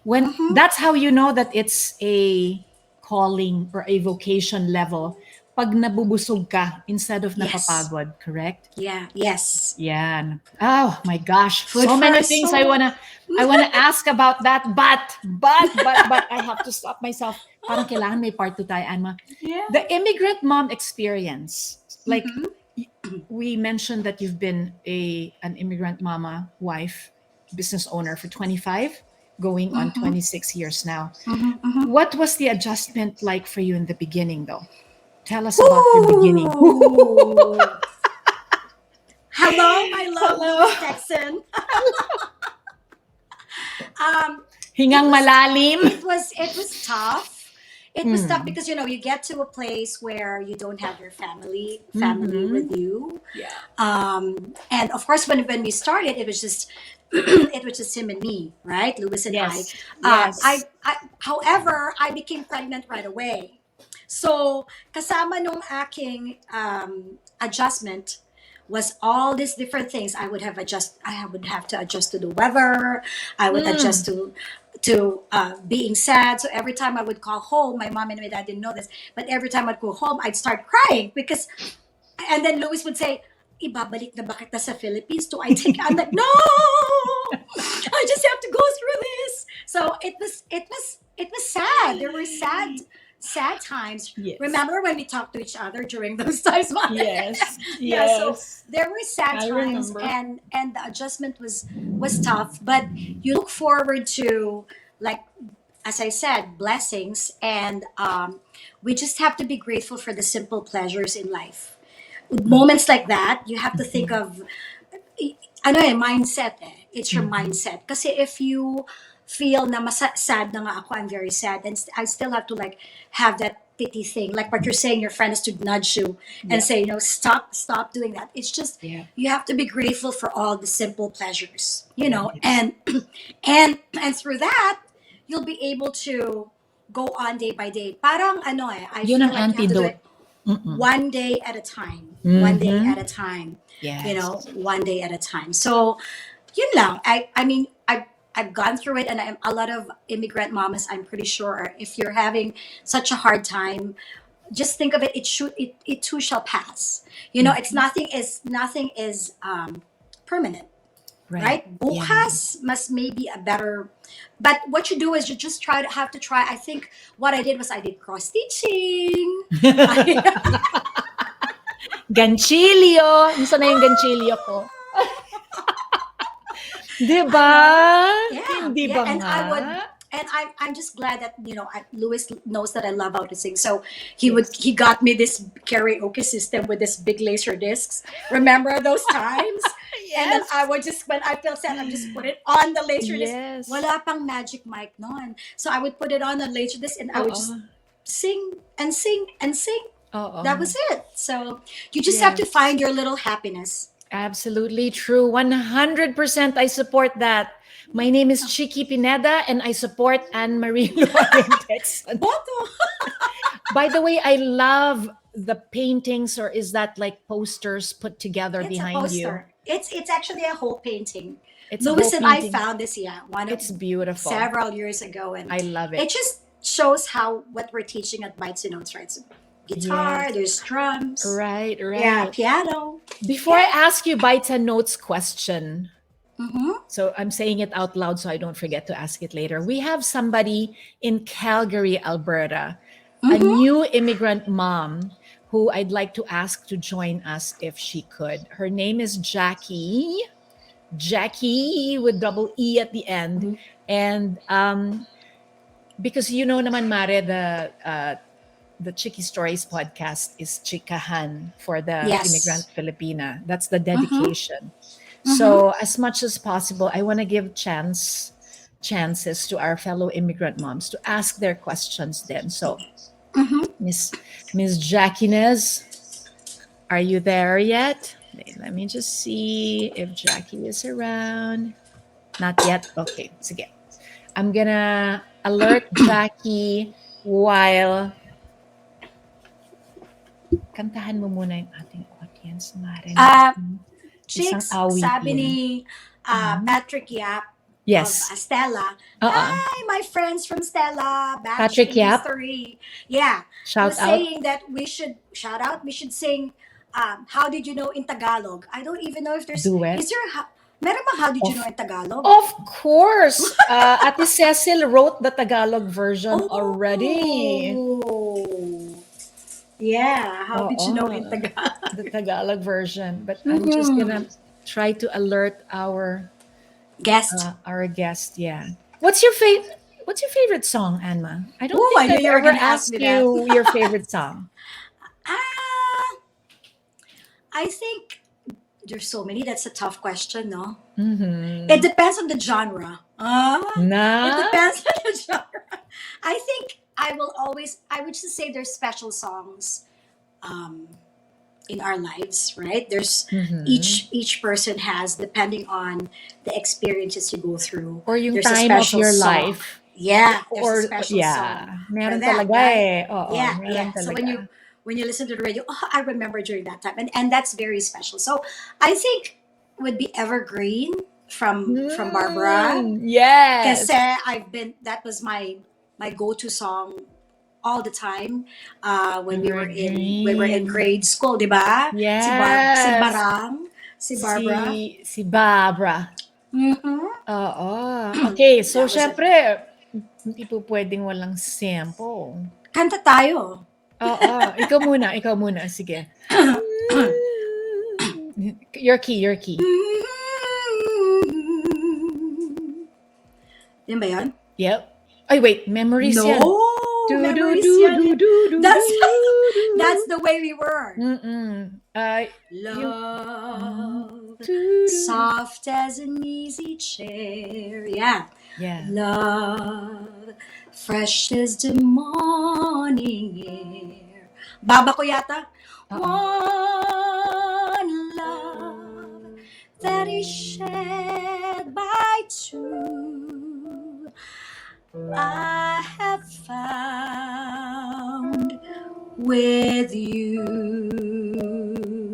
When Mhm. that's how you know that it's a calling or a vocation level. Pag nabubusog ka instead of Yes. napapagod, correct? Yeah. Yes. Yeah. Oh my gosh. Food So for many our things soul. I wanna ask about that, but I have to stop myself. Parang kailangan may part 2 tayo, Anma. Yeah. The immigrant mom experience. Like Mhm. we mentioned that you've been an immigrant mama, wife, business owner for 25, going on Mhm. 26 years now. Mhm. Mhm. What was the adjustment like for you in the beginning, though? Tell us about your beginning. Ooh. Hello, my love, Hello. Texan. Hingang malalim. It was tough. It was tough Mm. because you get to a place where you don't have your family Mhm. with you. Yeah. And of course, when we started, it was just it was just him and me, right? Louis and Yes. I. Yes. However, I became pregnant right away. So kasama nung aking adjustment was all these different things. I would have to adjust to the weather. I would adjust to being sad. So every time I would call home, my mom and my dad didn't know this, but every time I'd go home, I'd start crying because, and then Louis would say, "Ibabalik na ba kita sa Philippines? Do I take?" I'm like, "No, I just have to go through this." So it was sad. There were sad times. Yes. Remember when we talked to each other during those times? Mom? Yes. Yeah, so there were sad I times, remember. and the adjustment was tough, but you look forward to, like, as I said, blessings, and we just have to be grateful for the simple pleasures in life. Moments like that, you have to think of mindset. It's your mindset. Kasi if you feel na sad na nga ako, I'm very sad, and I still have to like have that pity thing, like what you're saying, your friend has to nudge you and Yep. say, stop doing that. It's just, Yeah. you have to be grateful for all the simple pleasures, Right. and and through that, you'll be able to go on day by day. Parang ano I Yun feel ang like you have to do antidote. it one day at a time. One day Mm-hmm. at a time. Yes. One day at a time. So, yun lang. I mean, I've gone through it, and a lot of immigrant mamas, I'm pretty sure, if you're having such a hard time, just think of it. It too shall pass. It's nothing is permanent, Right. right? Yeah. Bukas must maybe a better. But what you do is you just have to try. I think what I did was I did cross stitching. Ganchilyo. Isa na yung ganchilyo ko. Diba? Hindi ba and I would, nga? and I'm just glad that Louis knows that I love how to sing. So he got me this karaoke system with this big laser discs. Remember those times? And then Yes. I would just, when I feel sad, I just put it on the laser disc. Yes. Wala pang magic mic noon, so I would put it on the laser disc, and I would just sing and sing and sing. Oo. That was it. So you just have to find your little happiness. Absolutely true. 100% I support that. My name is Chiqui Pineda and I support Ann-Marie Luayon-Tecson. Boto. By the way, I love the paintings, or is that like posters put together It's a behind you? poster. It's actually a whole painting. It's a Louis whole and I painting. found this, one of It's beautiful. several years ago, and I love it it. just shows how what we're teaching at Bytes Notes, right? So guitar, Yes. there's drums, Right, right. yeah, piano. Before I ask you Bytes and Notes question, Mm-hmm. so I'm saying it out loud so I don't forget to ask it later. We have somebody in Calgary, Alberta, a new immigrant mom who I'd like to ask to join us if she could. Her name is Jackie. Jackie with double E at the end. And because naman, Mare, the Chiqui Stories podcast is Chikahan for the Yes. immigrant Filipina. That's the dedication. So as much as possible, I want to give chances to our fellow immigrant moms to ask their questions then. So Miss Chiquiness, are you there yet? Wait, let me just see if Jackie is around. Not yet. Okay, sige. I'm gonna alert Jackie while kantahan mo muna yung ating audience, Mare. Chicks, Isang awitin. sabi ni Patrick Yap Yes. of Stella. Uh-uh. Hi, my friends from Stella. Back Patrick in Yap? history. Yeah. Shout was out. saying that we should sing How Did You Know in Tagalog. I don't even know if there's Duet? is there meron bang How Did You Know in Tagalog? Of course. Ate Cecil wrote the Tagalog version already. Oh. Yeah, how did you know in Tagalog? The Tagalog version. But I'm just gonna try to alert our Guest. guest. Yeah. What's your favorite song, Anma? I don't Ooh, think I knew I've you were ever gonna ask asked me that. you your favorite song. I think there's so many. That's a tough question, no? Mm-hmm. It depends on the genre. It Na? depends on the genre. I think I would just say there's special songs in our lives, right? There's each person has, depending on the experiences you go through. Or yung there's a time of special your song. life. Yeah, there's Or a special song. meron for that, talaga right? eh. Oo, Yeah, meron yeah. So talaga. when you listen to the radio, I remember during that time, and that's very special. So I think would be Evergreen from Barbara. Yes. Kasi that was my go-to song all the time when we were in grade school, di ba? Yes. Si Barang, si Barbara. Si Barbara. Mhm. Oo. Okay, so That was syempre, hindi po pwedeng walang sample. Kanta tayo. Oo. Ikaw muna. Sige. Your key. Yun ba yun? Yep. Ay, wait. Memories yan. No! Memories yan. That's the way we were. Love, soft as an easy chair. Yeah. Yeah. Love, fresh as the morning air. Baba ko yata. One love that is shared by two. I have found with you.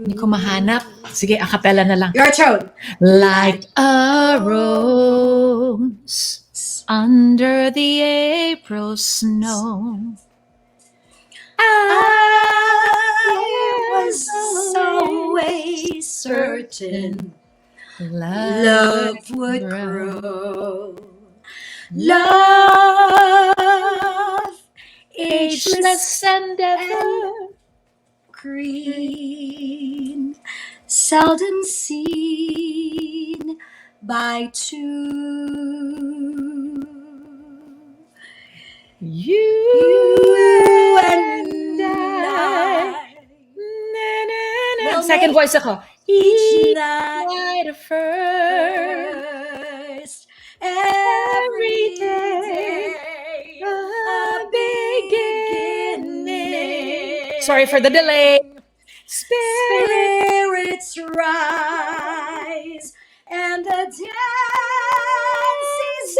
Hindi ko mahanap. Sige, a cappella na lang. Your turn. Like a rose under the April snow. I was always certain love would grow. Love, ageless and ever green, seldom seen by two. You and I. Will Second make voice ako. each Night of first, first, every day, day, a a beginning. Sorry for the delay. Spirits rise and the dance is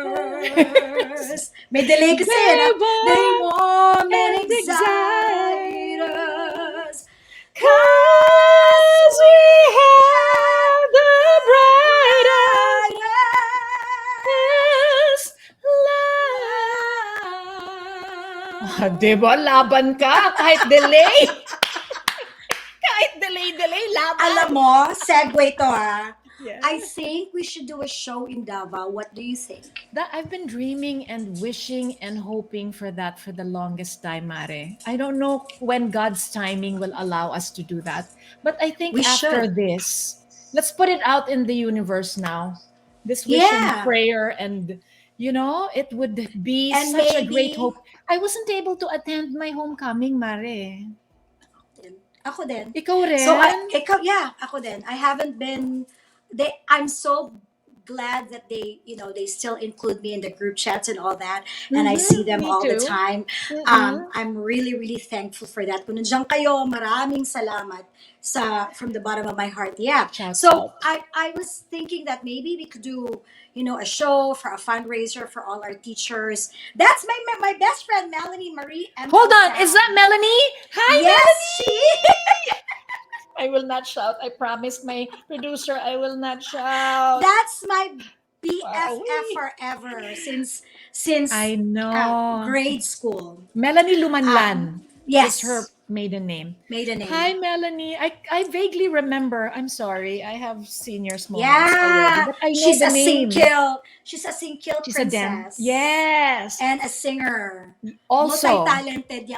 unrehearsed. May delay kasi na. They warm and excite us. 'Cause we have the brightest love. Diba? Laban ka kahit delay. Kahit delay, laban. Alam mo, segue to ha. Yeah. I think we should do a show in Davao. What do you think? That I've been dreaming and wishing and hoping for that for the longest time, Mare. I don't know when God's timing will allow us to do that. But I think We after should. this, let's put it out in the universe now. This wish Yeah. and prayer, and it would be And such a great maybe- hope. I wasn't able to attend my homecoming, Mare. Ako din. Ikaw rin? So, ako din. I haven't been, I'm so glad that they still include me in the group chats and all that. And I see them me all the too. time. Mhm. I'm really, really thankful for that. Kung nandiyan kayo, maraming salamat from the bottom of my heart. Yeah. Shouts So, out. I was thinking that maybe we could do, a show for a fundraiser for all our teachers. That's my best friend, Melanie Marie. Hold on, is that Melanie? Hi, Yes, Melanie! I will not shout. I promised my producer I will not shout. That's my BFF Wow. forever since I know. grade school. Melanie Lumanlan Yes, is her maiden name. maiden name. Hi, Melanie. I vaguely remember. I'm sorry. I have seniors moments Yeah, already. But I know she's the a name. singkill. She's a singkill She's a princess. Yes. And a singer. Also. Multi-talented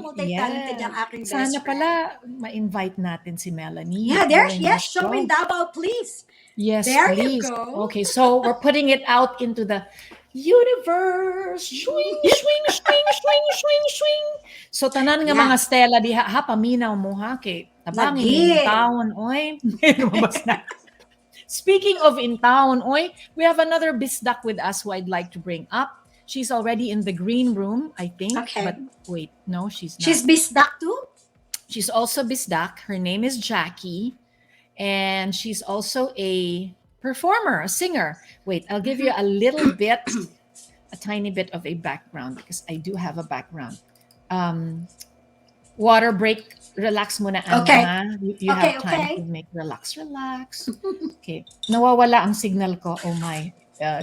multi-talented yung aking best Sana friend. pala ma-invite natin si Melanie. Yeah, during yes, the show in Davao, please. Yes, There you please. go. Okay, so we're putting it out into the universe. Swing, swing, swing, swing, swing, swing. So tanan nga Yeah. mga Stella diha ha paminaw mo ha kay tabangin Lagi. in town oy. Lumabas na. Speaking of in town oy, we have another bisdak with us who I'd like to bring up. She's already in the green room, I think. Okay. But wait, no, she's not. She's bisdak too? She's also bisdak. Her name is Jackie. And she's also a performer, a singer. Wait, I'll give you a little bit, a tiny bit of a background because I do have a background. Water break, relax muna, Anma. Okay. You Okay, have time okay. to make relax. Okay. Nawawala ang signal ko. Oh my,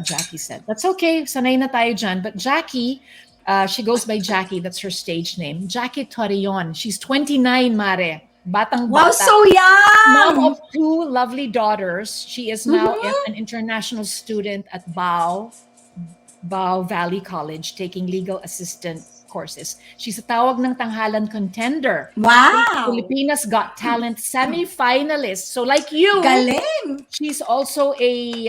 Jackie said. That's okay. Sanay na tayo dyan. But Jackie, she goes by Jackie. That's her stage name. Jackie Torreon. She's 29, Mare. Batang Wow, bata. so young! Mom of two lovely daughters. She is now an international student at Bao Valley College taking legal assistant courses. She's a tawag ng tanghalan contender. Wow! Filipinas Got Talent semi-finalist. So like you, Galing! she's also a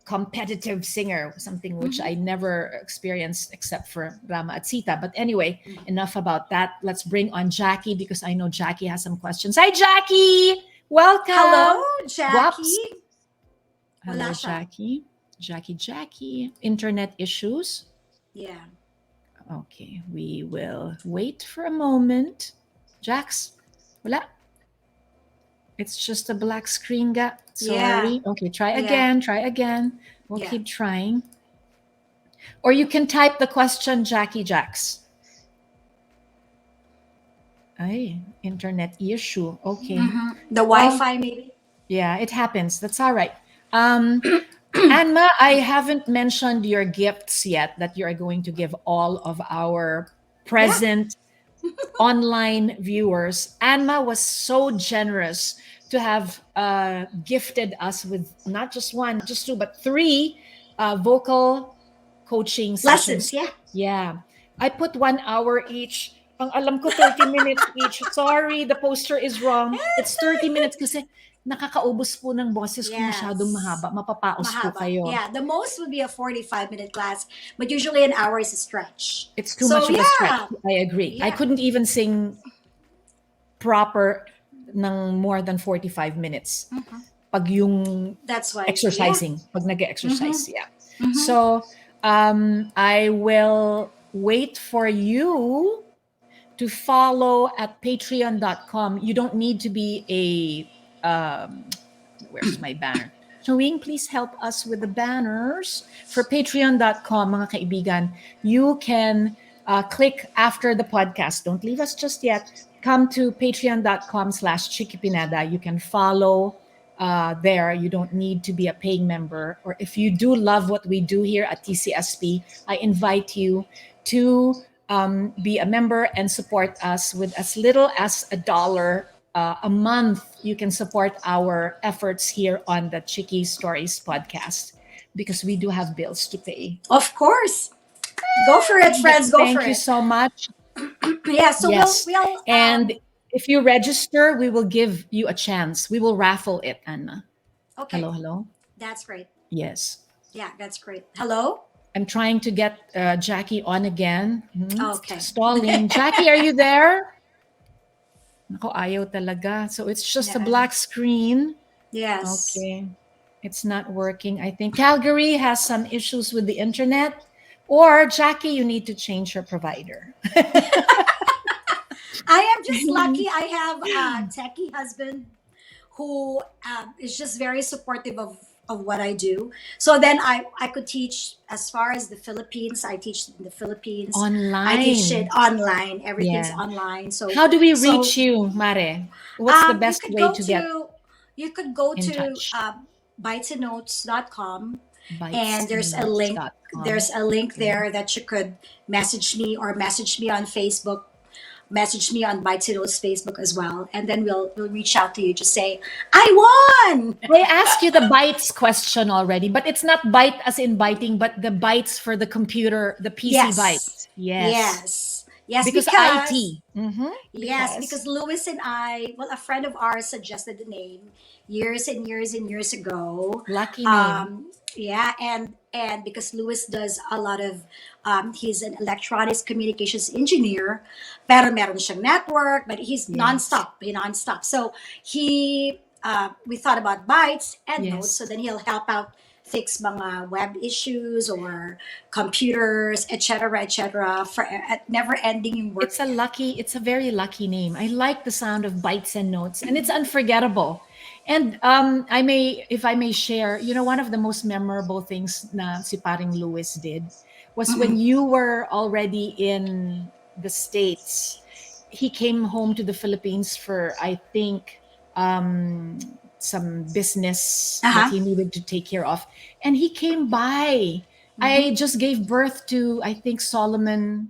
competitive singer, something which I never experienced except for Rama at Sita. But anyway, enough about that. Let's bring on Jackie because I know Jackie has some questions. Hi, Jackie! Welcome! Hello, Jackie. Whoops. Hello, Wala siya. Jackie. Jackie. Internet issues. Yeah. Okay, we will wait for a moment. Jax, wala. It's just a black screen ga. Sorry. Yeah. Okay, try Yeah. again. We'll Yeah. keep trying. Or you can type the question, Jackie Jax. Ay, internet issue. Okay. The Well, Wi-Fi maybe. yeah, it happens. That's all right. Anma, I haven't mentioned your gifts yet that you're going to give all of our Yeah. present online viewers. Anma was so generous to have gifted us with not just one, not just two, but three vocal coaching Lessons. sessions. Yeah. Yeah. I put 1 hour each. Ang alam ko 30 minutes each. Sorry, the poster is wrong. It's 30 minutes kasi nakakaubos po ng boses kung masyadong Yes. mahaba. Mapapaos po Mahaba. kayo. Yeah. The most would be a 45-minute class, but usually an hour is a stretch. It's too So much of a stretch. yeah. I agree. I Yeah. couldn't even sing proper ng more than 45 minutes. Pag yung That's why. exercising, pag nag-exercise, yeah. Mhm. So, I will wait for you to follow at patreon.com. You don't need to be where's my banner? Wing, please help us with the banners. For patreon.com, mga kaibigan, you can click after the podcast. Don't leave us just yet. Come to patreon.com/chiquipinada. You can follow there. You don't need to be a paying member. Or if you do love what we do here at TCSP, I invite you to be a member and support us with as little as $1 a month. You can support our efforts here on the Chiqui Stories podcast because we do have bills to pay. Of course. Go for it, friends. Go Thank for you it. so much. Yeah. So Yes. we'll And if you register, we will give you a chance. We will raffle it, Anna. okay. Hello. That's great. Yes. Yeah, that's great. Hello. I'm trying to get Jackie on again. Okay. Stalling. Jackie, are you there? Nako, ayaw talaga. So it's just a Yeah. black screen. Yes. Okay. It's not working. I think Calgary has some issues with the internet. Or Jackie, you need to change your provider. I am just lucky. I have a techie husband who is just very supportive of what I do. So then I could teach as far as the Philippines. I teach in the Philippines. Online. I teach it online. Everything's Yeah. online. So How do we so, reach you, Mare? What's the you best could way go to get you could go in to touch? bytesandnotes.com, and there's a link. bytesandnotes.com? There's a link there that you could message me or message me on Facebook. Message me on Bytes Notes Facebook as well, and then we'll reach out to you. Just say, "I won." I asked you the bytes question already, but it's not byte as in biting, but the bytes for the computer, the PC Yes. bytes. Yes, Because IT. Mhm. Yes, because Lewis and I, well, a friend of ours suggested the name years and years and years ago. Lucky name. Yeah, and because Lewis does a lot of, he's an electronics communications engineer, pero meron siyang network, but he's nonstop. So we thought about Bytes and Yes. Notes, so then he'll help out fix mga web issues or computers, etc., for never-ending work. It's a very lucky name. I like the sound of bytes and notes, and it's unforgettable. And if I may share, one of the most memorable things na si Paring Lewis did was when you were already in the States. He came home to the Philippines for, I think, some business that he needed to take care of. And he came by. I just gave birth to, I think, Solomon.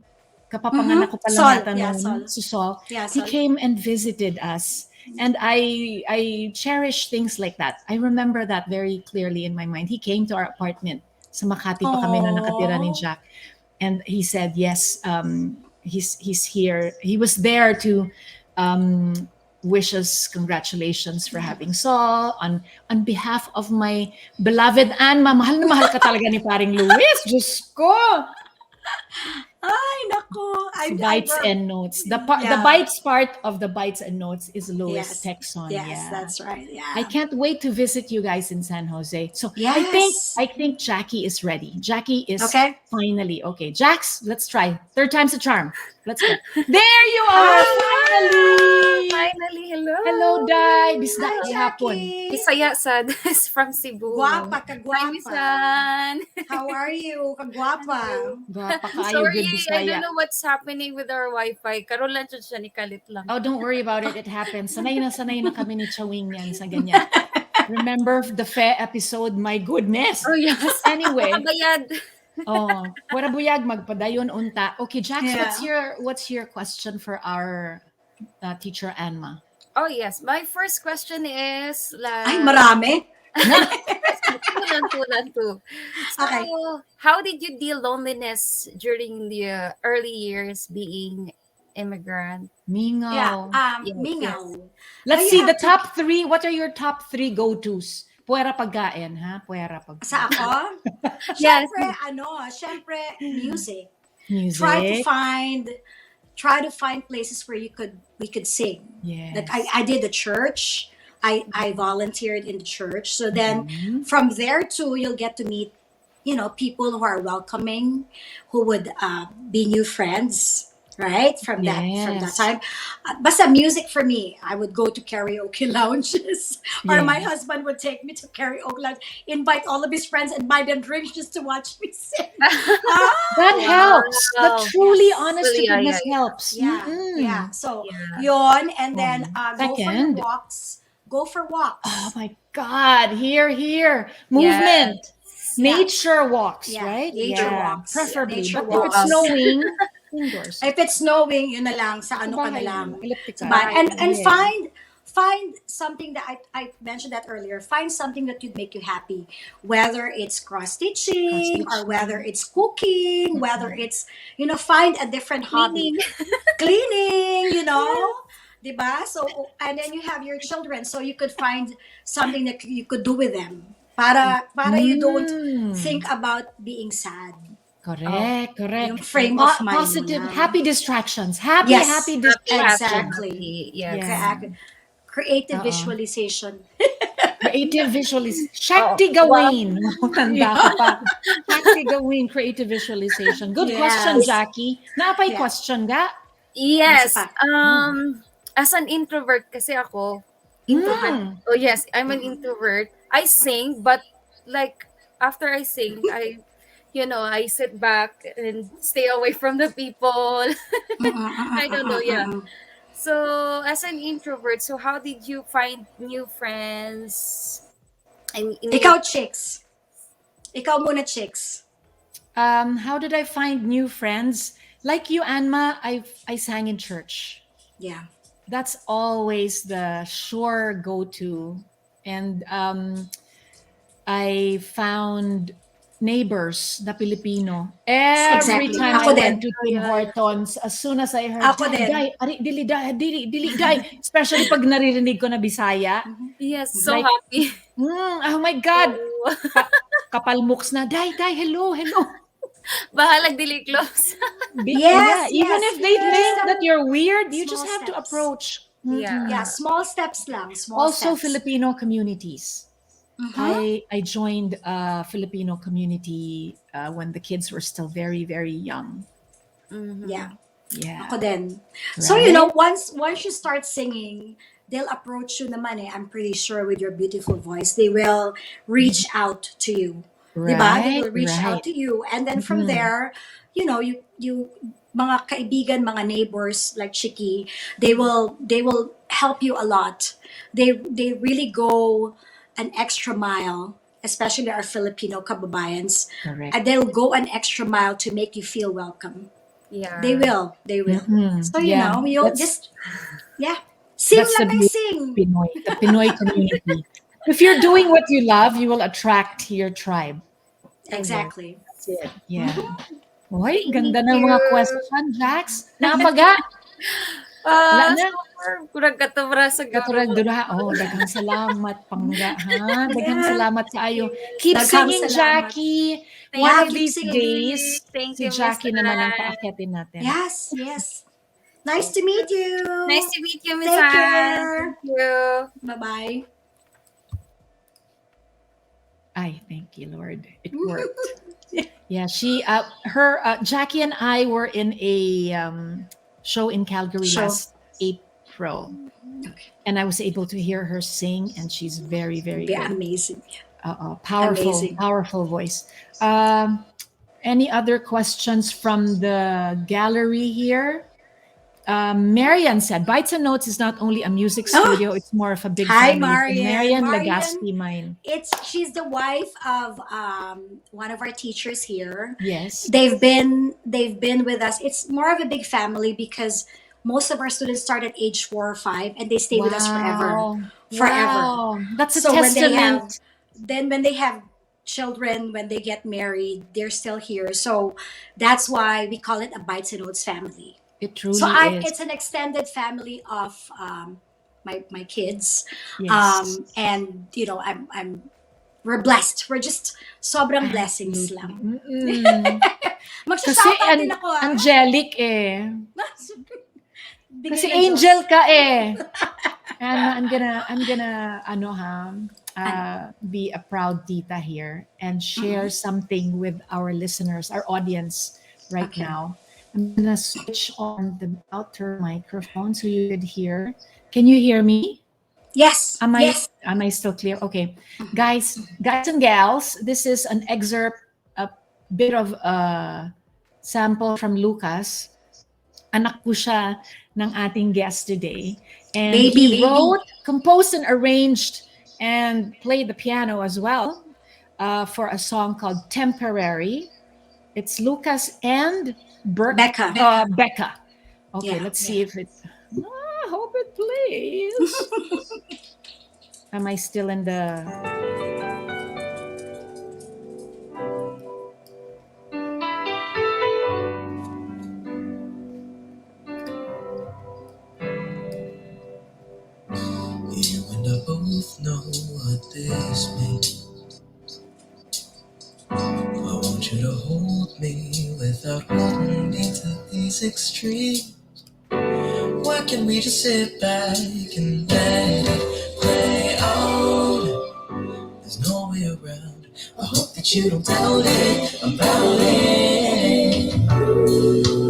Kapapanganak ko pa lang yata noon, si Sol. Yeah, He Sol. came and visited us. And I cherish things like that. I remember that very clearly in my mind. He came to our apartment. Sa Makati pa kami na nakatira ni Jack. And he said, yes, he's here. He was there to wish us congratulations for having Saul on behalf of my beloved Anma. Mahal na mahal ka talaga ni Paring Luis. Diyos ko. Ay, naku. I Bytes wrote, and Notes. The yeah. Bytes part of the Bytes and Notes is Louis Yes. Texon. Yes, Yeah. that's right. I Yeah. can't wait to visit you guys in San Jose. So Yes. I think Jackie is ready. Jackie is Okay. finally okay. Jax, let's try. Third time's a charm. Let's go. There you are, Ah, finally. finally, hello. Hello, Dai. Bisda Hi, gihapon. Jackie. Bisaya sad from Cebu. Guapa ka Hi, guapa. Misan. How are you? Kagwapa. Gwapa kayo, good Sorry, I don't Bisaya. know what's happening with our Wi-Fi. Karoon lang dyan siya ni Kalit lang. Oh, don't worry about it. It happens. Sanay na kami ni Chawing yan sa ganyan. Remember the Fe episode? My goodness. Oh, yes. Anyway, Bayad. oh, wala buyag magpadayon unta. Okay, Jax, Yeah. what's your question for our teacher Anma? Oh, yes. My first question is Ay, marami. Tulan. So, Okay. how did you deal loneliness during the early years being immigrant? Mingaw. Yeah. Yes, Mingaw. Let's you see have the to- top 3. What are your top 3 go-tos? Puwera pagkain, ha? Puwera pagkain. Sa ako? Yes. Syempre, music. Music. Try to find places where we could sing. Yes. Like I did the church. I volunteered in the church. So then Mm-hmm. from there too, you'll get to meet, people who are welcoming, who would be new friends, right? From that Yes. time. Basta music for me. I would go to karaoke lounges, or my Yes. husband would take me to karaoke lounge, invite all of his friends, and buy them drinks just to watch me sing. That helps. That Wow. truly, Yes. honest to Yeah, goodness yeah. helps. Yeah, Mm-mm. yeah. So Yeah. yon, and then go for your Second. walks. Go for walks. Oh my God. Here. Movement. Nature walks, Yeah, right? nature walks. Preferably. Nature But if it's walks. snowing, indoors. If it's snowing, yun na lang, sa ano ka na Bahay lang. lang, elliptical. Sa bahay. And Yeah. find something that I mentioned that earlier. Find something that would make you happy, whether it's cross stitching or whether it's cooking, whether it's find a different hobby. Cleaning, diba? So, and then you have your children, so you could find something that you could do with them. Para you don't think about being sad. Correct. Yung frame of mind mo Positive, lang. happy distractions. Happy Yes. distractions. Exactly. Yes. Correct. Creative Oo. visualization. Creative visualization. Shakti gawin. Tanda ko pa. Shakti gawin. Creative visualization. Good Yes. question, Jackie. Naapay Yeah. question ga? Yes. Isa pa. As an introvert kasi ako, introvert. Oh yes, I'm an introvert. I sing, but like after I sing, I sit back and stay away from the people. I don't know, yeah. So as an introvert, so how did you find new friends? Ikaw, chicks. Ikaw muna, chicks. How did I find new friends? Like you, Anma, I sang in church. Yeah. That's always the sure go-to. And I found neighbors na Filipino. Every Exactly. time Ako I din. went to Tim Hortons, as soon as I heard, Ako din. "Day, ari, dili, day." Especially pag naririnig ko na Bisaya. Yes, so Like- happy. Oh my God. Kapalmuks na, day, hello. Bahalag dili close. Yes, Even yes. if they Yes. think that you're weird, you Small just have to steps. approach. Yeah. Yeah, small steps lang. Small Also, steps. Filipino communities. I joined a Filipino community when the kids were still very, very young. Yeah. Yeah. Ako din. So, Right? once you start singing, they'll approach you naman I'm pretty sure with your beautiful voice. They will reach out to you. Diba? They will reach out to you. And then from there, you mga kaibigan, mga neighbors like Chiqui, they will help you a lot. They really go an extra mile, especially our Filipino kababayans. Correct. And they'll go an extra mile to make you feel welcome. Yeah. They will. So, Yeah, you'll that's- sing that's the lang ng beauty sing. the Pinoy community. If you're doing what you love, you will attract your tribe. Exactly. That's it. Yeah. Uy, Thank ganda ng mga you. question, Jax. Napaga. Wala na. Kurang katubra sa Katurag gawon. dura, oh, daghang salamat pangga ha. Daghang Yeah. salamat kaayo. Keep Daghang singing, salamat. Jackie. Thank One Yeah, of keep these singing. days, Thank si you, Miss Jackie naman ang Ann. paakyatin natin. Yes, yes. Nice to meet you. Nice to meet you, Miss Take Ann. care. Thank you. Bye-bye. Ay, thank you, Lord. It worked. Yeah, Jackie and I were in a show in Calgary Show. last April, Okay. and I was able to hear her sing, and she's very, very Be good. amazing. Powerful, Amazing. powerful voice. Any other questions from the gallery here? Marian said, Bytes and Notes is not only a music studio, it's more of a big Hi, family. Marian. Marian Marian, Legaspi mine. she's the wife of one of our teachers here. Yes. They've been with us. It's more of a big family because most of our students start at age 4 or 5 and they stay with us forever. Wow. That's a So when testament. when they have children, when they get married, they're still here. So that's why we call it a Bytes and Notes family. It truly So is. it's an extended family of my kids. Yes. And you know, we're blessed. We're just sobrang blessings lang. Mm-mm. Kasi Magsha-shoutout din ako. angelic eh. Bigay Kasi ng Diyos. angel ka eh. And I'm gonna be a proud tita here and share something with our listeners, our audience right Okay. now. I'm gonna switch on the outer microphone so you could hear. Can you hear me? Yes. Am Yes. I still clear? Okay. Guys and gals, this is an excerpt, a bit of a sample from Lucas. Anak po siya ng ating guest today. And Baby. he wrote, composed and arranged and played the piano as well for a song called Temporary. It's Lucas and Becca. Becca. Okay, Yeah, let's see if it. I hope it plays. Am I still in the? You and I both know what this means. I want you to hold me without holding me to these extremes. Why can't we just sit back and let it play out? There's no way around. I hope that you don't doubt it about it.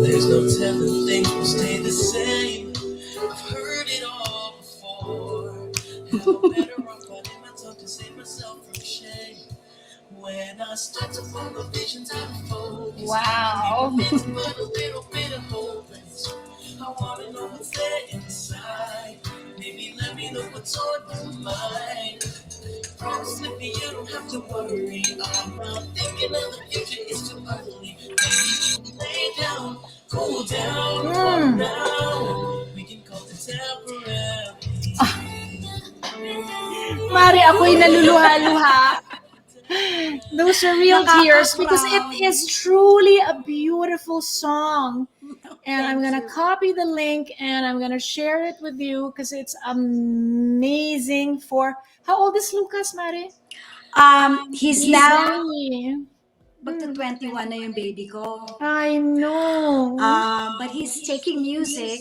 There's no telling things will stay the same. I've heard it all before. And I'm better off biting my tongue to save myself from shame. When I start to follow visions out of focus. Wow. It's but a little bit of hopeless. I wanna know what's there inside. Maybe let me know what's on your mind. Promise me you don't have to worry. I'm not thinking of the future, it's too early. Maybe you can lay down, cool down, calm down. We can call it temporary. Mari, ako'y naluluha-luha. Those are real tears because it is truly a beautiful song. And I'm going to copy the link and I'm going to share it with you because it's amazing for... How old is Lucas, Mari? He's now Tiny. magta 21 na yung baby ko. I know. But he's taking music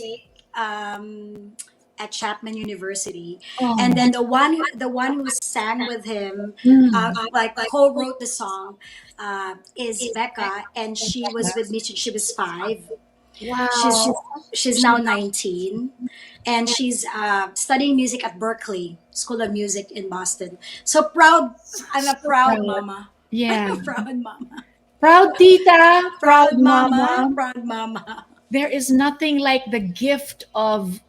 at Chapman University, Oh. and then the one who sang with him, like co-wrote the song, is Becca, and she was with me since she was 5. Wow. She's now 19, and she's studying music at Berklee School of Music in Boston. So proud! I'm a proud mama. Yeah. I'm a proud mama. Proud tita. Proud mama. Proud mama. There is nothing like the gift of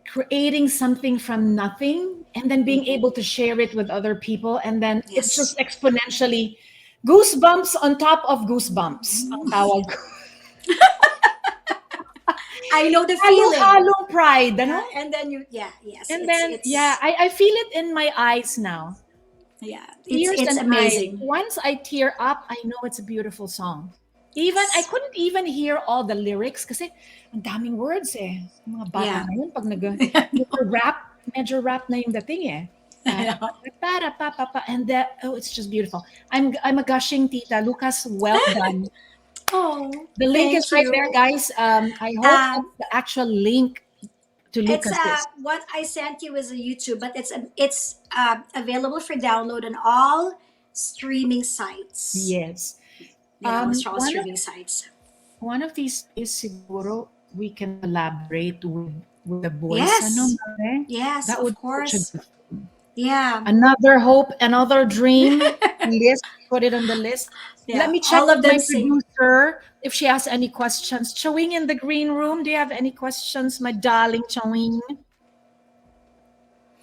creating something from nothing and then being able to share it with other people, and then it's just exponentially goosebumps on top of goosebumps. Tawag ko. I know the feeling. Halong pride, ano? And then And then I feel it in my eyes now. Yeah, Tears it's and amazing. eyes. Once I tear up, I know it's a beautiful song. Even, I couldn't even hear all the lyrics kasi ang daming words eh. Yung mga bata Yeah. ngayon, pag medyo rap na yung dating eh. Para, pa, and that, oh, it's just beautiful. I'm a gushing tita. Lucas, well done. Oh, The link thank is right you. there, guys. I hope that's the actual link to It's Lucas's. what I sent you is a YouTube, but it's available for download on all streaming sites. Yes. You know, all One of streaming sites. One of these days, siguro, we can collaborate with the boys. Yes. Ano, Mare? Yes, That of would be such a course. good- Yeah. Another hope, another dream list. Put it on the list. Yeah, Let me check all of with them my sing. producer if she has any questions. Chawing in the green room, do you have any questions, my darling Chawing?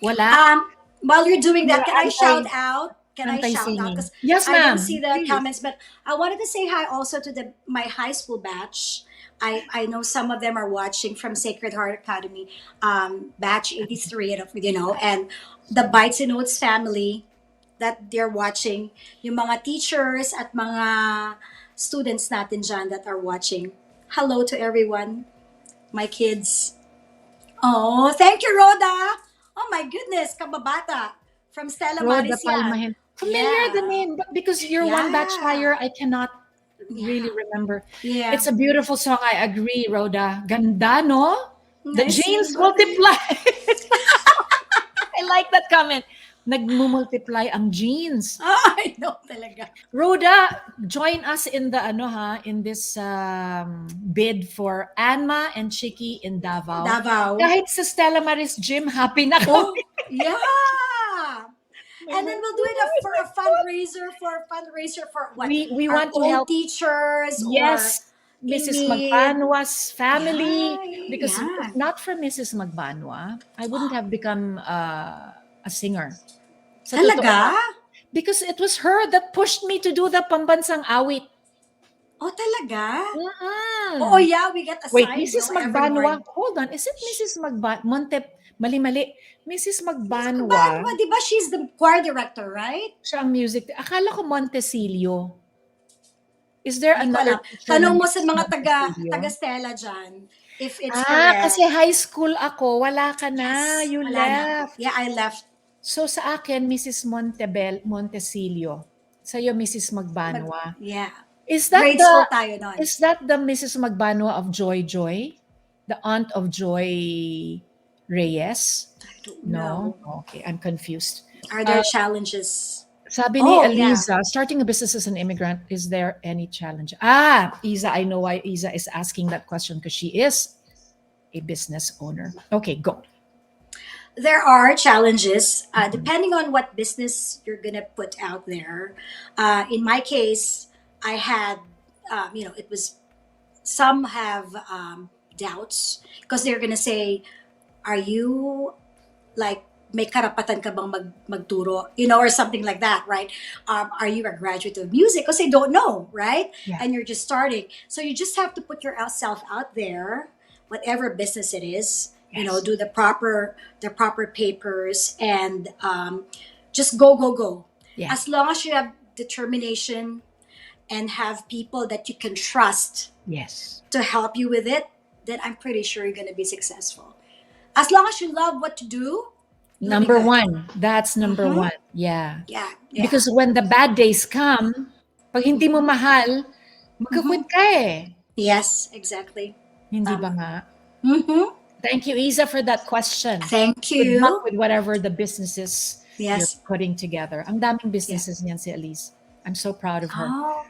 Wala? While you're doing that, can I Anti- shout out? Can I shout out? Anti-singing. Because Yes, I ma'am. didn't see the Please. comments, but I wanted to say hi also to my high school batch. I know some of them are watching from Sacred Heart Academy, batch 83, and the Bytes Notes family that they're watching. Yung mga teachers at mga students natin dyan that are watching. Hello to everyone, my kids. Oh, thank you, Rhoda. Oh my goodness, kababata from Stella Rhoda Maris Palmahen. yan. Familiar the Yeah. name, but because you're one batch Yeah. higher, I cannot really remember. Yeah. It's a beautiful song. I agree, Rhoda. Ganda, no? The Nice genes sing, multiply. I like that comment. Nagmumultiply ang genes. I know talaga. Rhoda, join us in the in this bid for Anma and Chiqui in Davao. Davao. Kahit sa Stella Maris Gym, happy na Oh, kami. yeah. And then we'll do it for a fundraiser for what? We Our want to old help. teachers Yes, Mrs. in need. Magbanwa's family. Yeah, Because yeah. if not for Mrs. Magbanwa, I wouldn't have become a singer. Sa totoo Talaga? lang. Because it was her that pushed me to do the pambansang awit. Oh, talaga? Mm-mm. Oh, yeah, we get Wait, assigned. Mrs. Every Magbanwa. morning. Hold on. Is it Mrs. Mali. Mrs. Magbanwa, Magbanwa. di ba she's the choir director, right? Siya ang music. Akala ko Montecillo. Is there Hindi ko another alam. teacher Tanong na mo sa Mrs. mga Montecillo? taga Stella dyan, if it's correct. Kasi high school ako. Wala ka na. Yes, You wala na. left. Yeah, I left. So sa akin, Mrs. Montecillo. Sa'yo, Mrs. Magbanwa. Yeah. Is that Grade school tayo nun. Is that the Mrs. Magbanwa of Joy Joy? The aunt of Joy Reyes? I don't No? know. Okay, I'm confused. Are there challenges? Sabi ni Oh, yeah. Eliza, starting a business as an immigrant, is there any challenge? Isa, I know why Isa is asking that question because she is a business owner. Okay, go. There are challenges depending on what business you're gonna put out there. In my case, I had, it was, some have doubts because they're gonna say, "Are you like may karapatan ka bang magturo?" Or something like that, right? Are you a graduate of music? Because they don't know, right? Yeah. And you're just starting, so you just have to put yourself out there, whatever business it is. Yes. Do the proper papers and just go. Yeah. As long as you have determination and have people that you can trust Yes. to help you with it, then I'm pretty sure you're going to be successful. As long as you love what you do. you'll be Number good. one. That's number Mhm. one. Yeah. Yeah. Because when the bad days come, pag hindi mo mahal, magkakwit ka eh. Yes, exactly. Hindi ba nga? Mm-hmm. Thank you, Isa, for that question. Thank Good luck you. with whatever the businesses you're Yes. putting together. Ang daming businesses niyan si Elise. I'm so proud of her. Oh,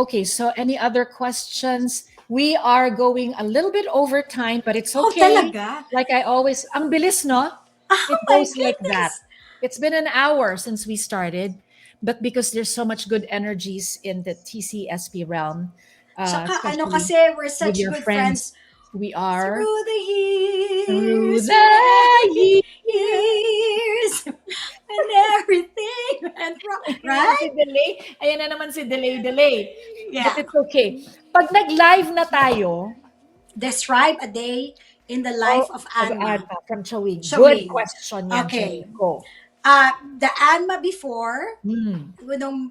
Okay, so any other questions? We are going a little bit over time, but it's oh, okay. talaga? Like I always, ang bilis, no? Oh, It my goes like that. goodness. It's been an hour since we started, but because there's so much good energies in the TCSP realm, Tsaka, especially kasi we're with such your good friends, friends. we are Through the through years, the years, and everything went wrong. Right? Si Delay. Ayan na naman si Delay. Yeah. But it's okay. Pag nag-live na tayo, Describe a day in the life of Anma. Anma from Chawing. Chawing. Good question yan, Okay. Chawing. Go. The Anma before, Mm.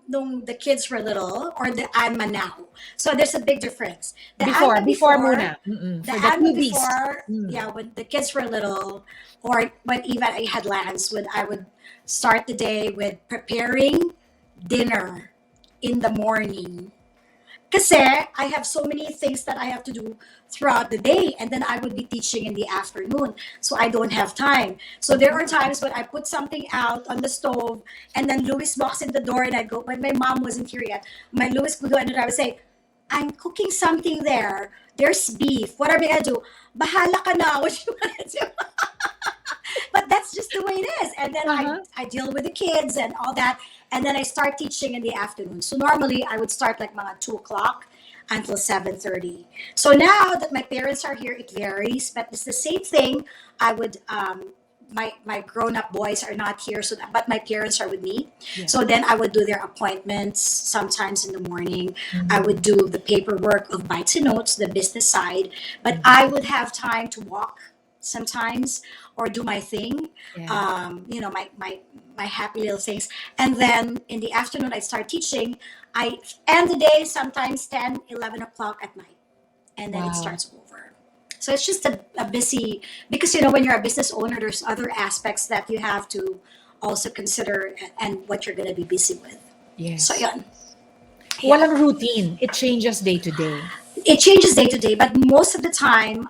nung the kids were little, or the Anma now. So there's a big difference. The Before, Anma before before, muna. Mm-mm. the For the Anma TVs. before, Mm. yeah, when the kids were little, or when even I had Lance, when I would start the day with preparing dinner in the morning. Kasi I have so many things that I have to do throughout the day, and then I would be teaching in the afternoon. So I don't have time. So there are times when I put something out on the stove, and then Louis walks in the door, and I go, when my mom wasn't here yet, my Louis would go in and I would say, I'm cooking something there. There's beef. What am I gonna do? Bahala ka na. What you wanna do? But that's just the way it is. And then Uh-huh. I deal with the kids and all that. And then I start teaching in the afternoon. So normally I would start like mga 2 o'clock until 7:30. So now that my parents are here, it varies, but it's the same thing. I would, my grown-up boys are not here, so that, but my parents are with me. Yeah. So then I would do their appointments sometimes in the morning. Mm-hmm. I would do the paperwork of Bytes Notes, the business side, but I would have time to walk sometimes or do my thing, Yeah. my happy little things. And then in the afternoon, I start teaching. I end the day sometimes 10, 11 o'clock at night, and then Wow. it starts over. So it's just a busy, because when you're a business owner, there's other aspects that you have to also consider, and what you're going to be busy with. Yes. So yun. Yeah. Walang routine. It changes day to day. It changes day to day, but most of the time,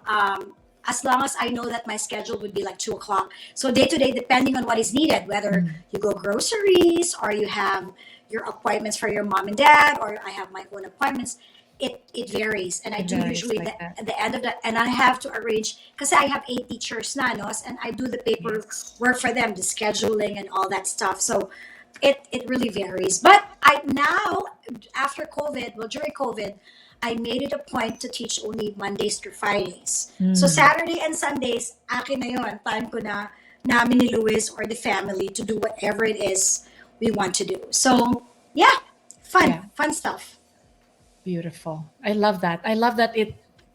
as long as I know that my schedule would be like 2 o'clock. So day to day, depending on what is needed, whether you go groceries or you have your appointments for your mom and dad, or I have my own appointments, it varies. And I It do varies usually like that. at the end of that, and I have to arrange, because I have 8 teachers na, no? And I do the paperwork for them, the scheduling and all that stuff. So it really varies. But I now, after COVID, well, during COVID, I made it a point to teach only Mondays through Fridays. So Saturday and Sundays, akin na yun, time ko na, namin ni Luis or the family to do whatever it is we want to do. So yeah, Yeah. fun stuff. Beautiful. I love that. I love that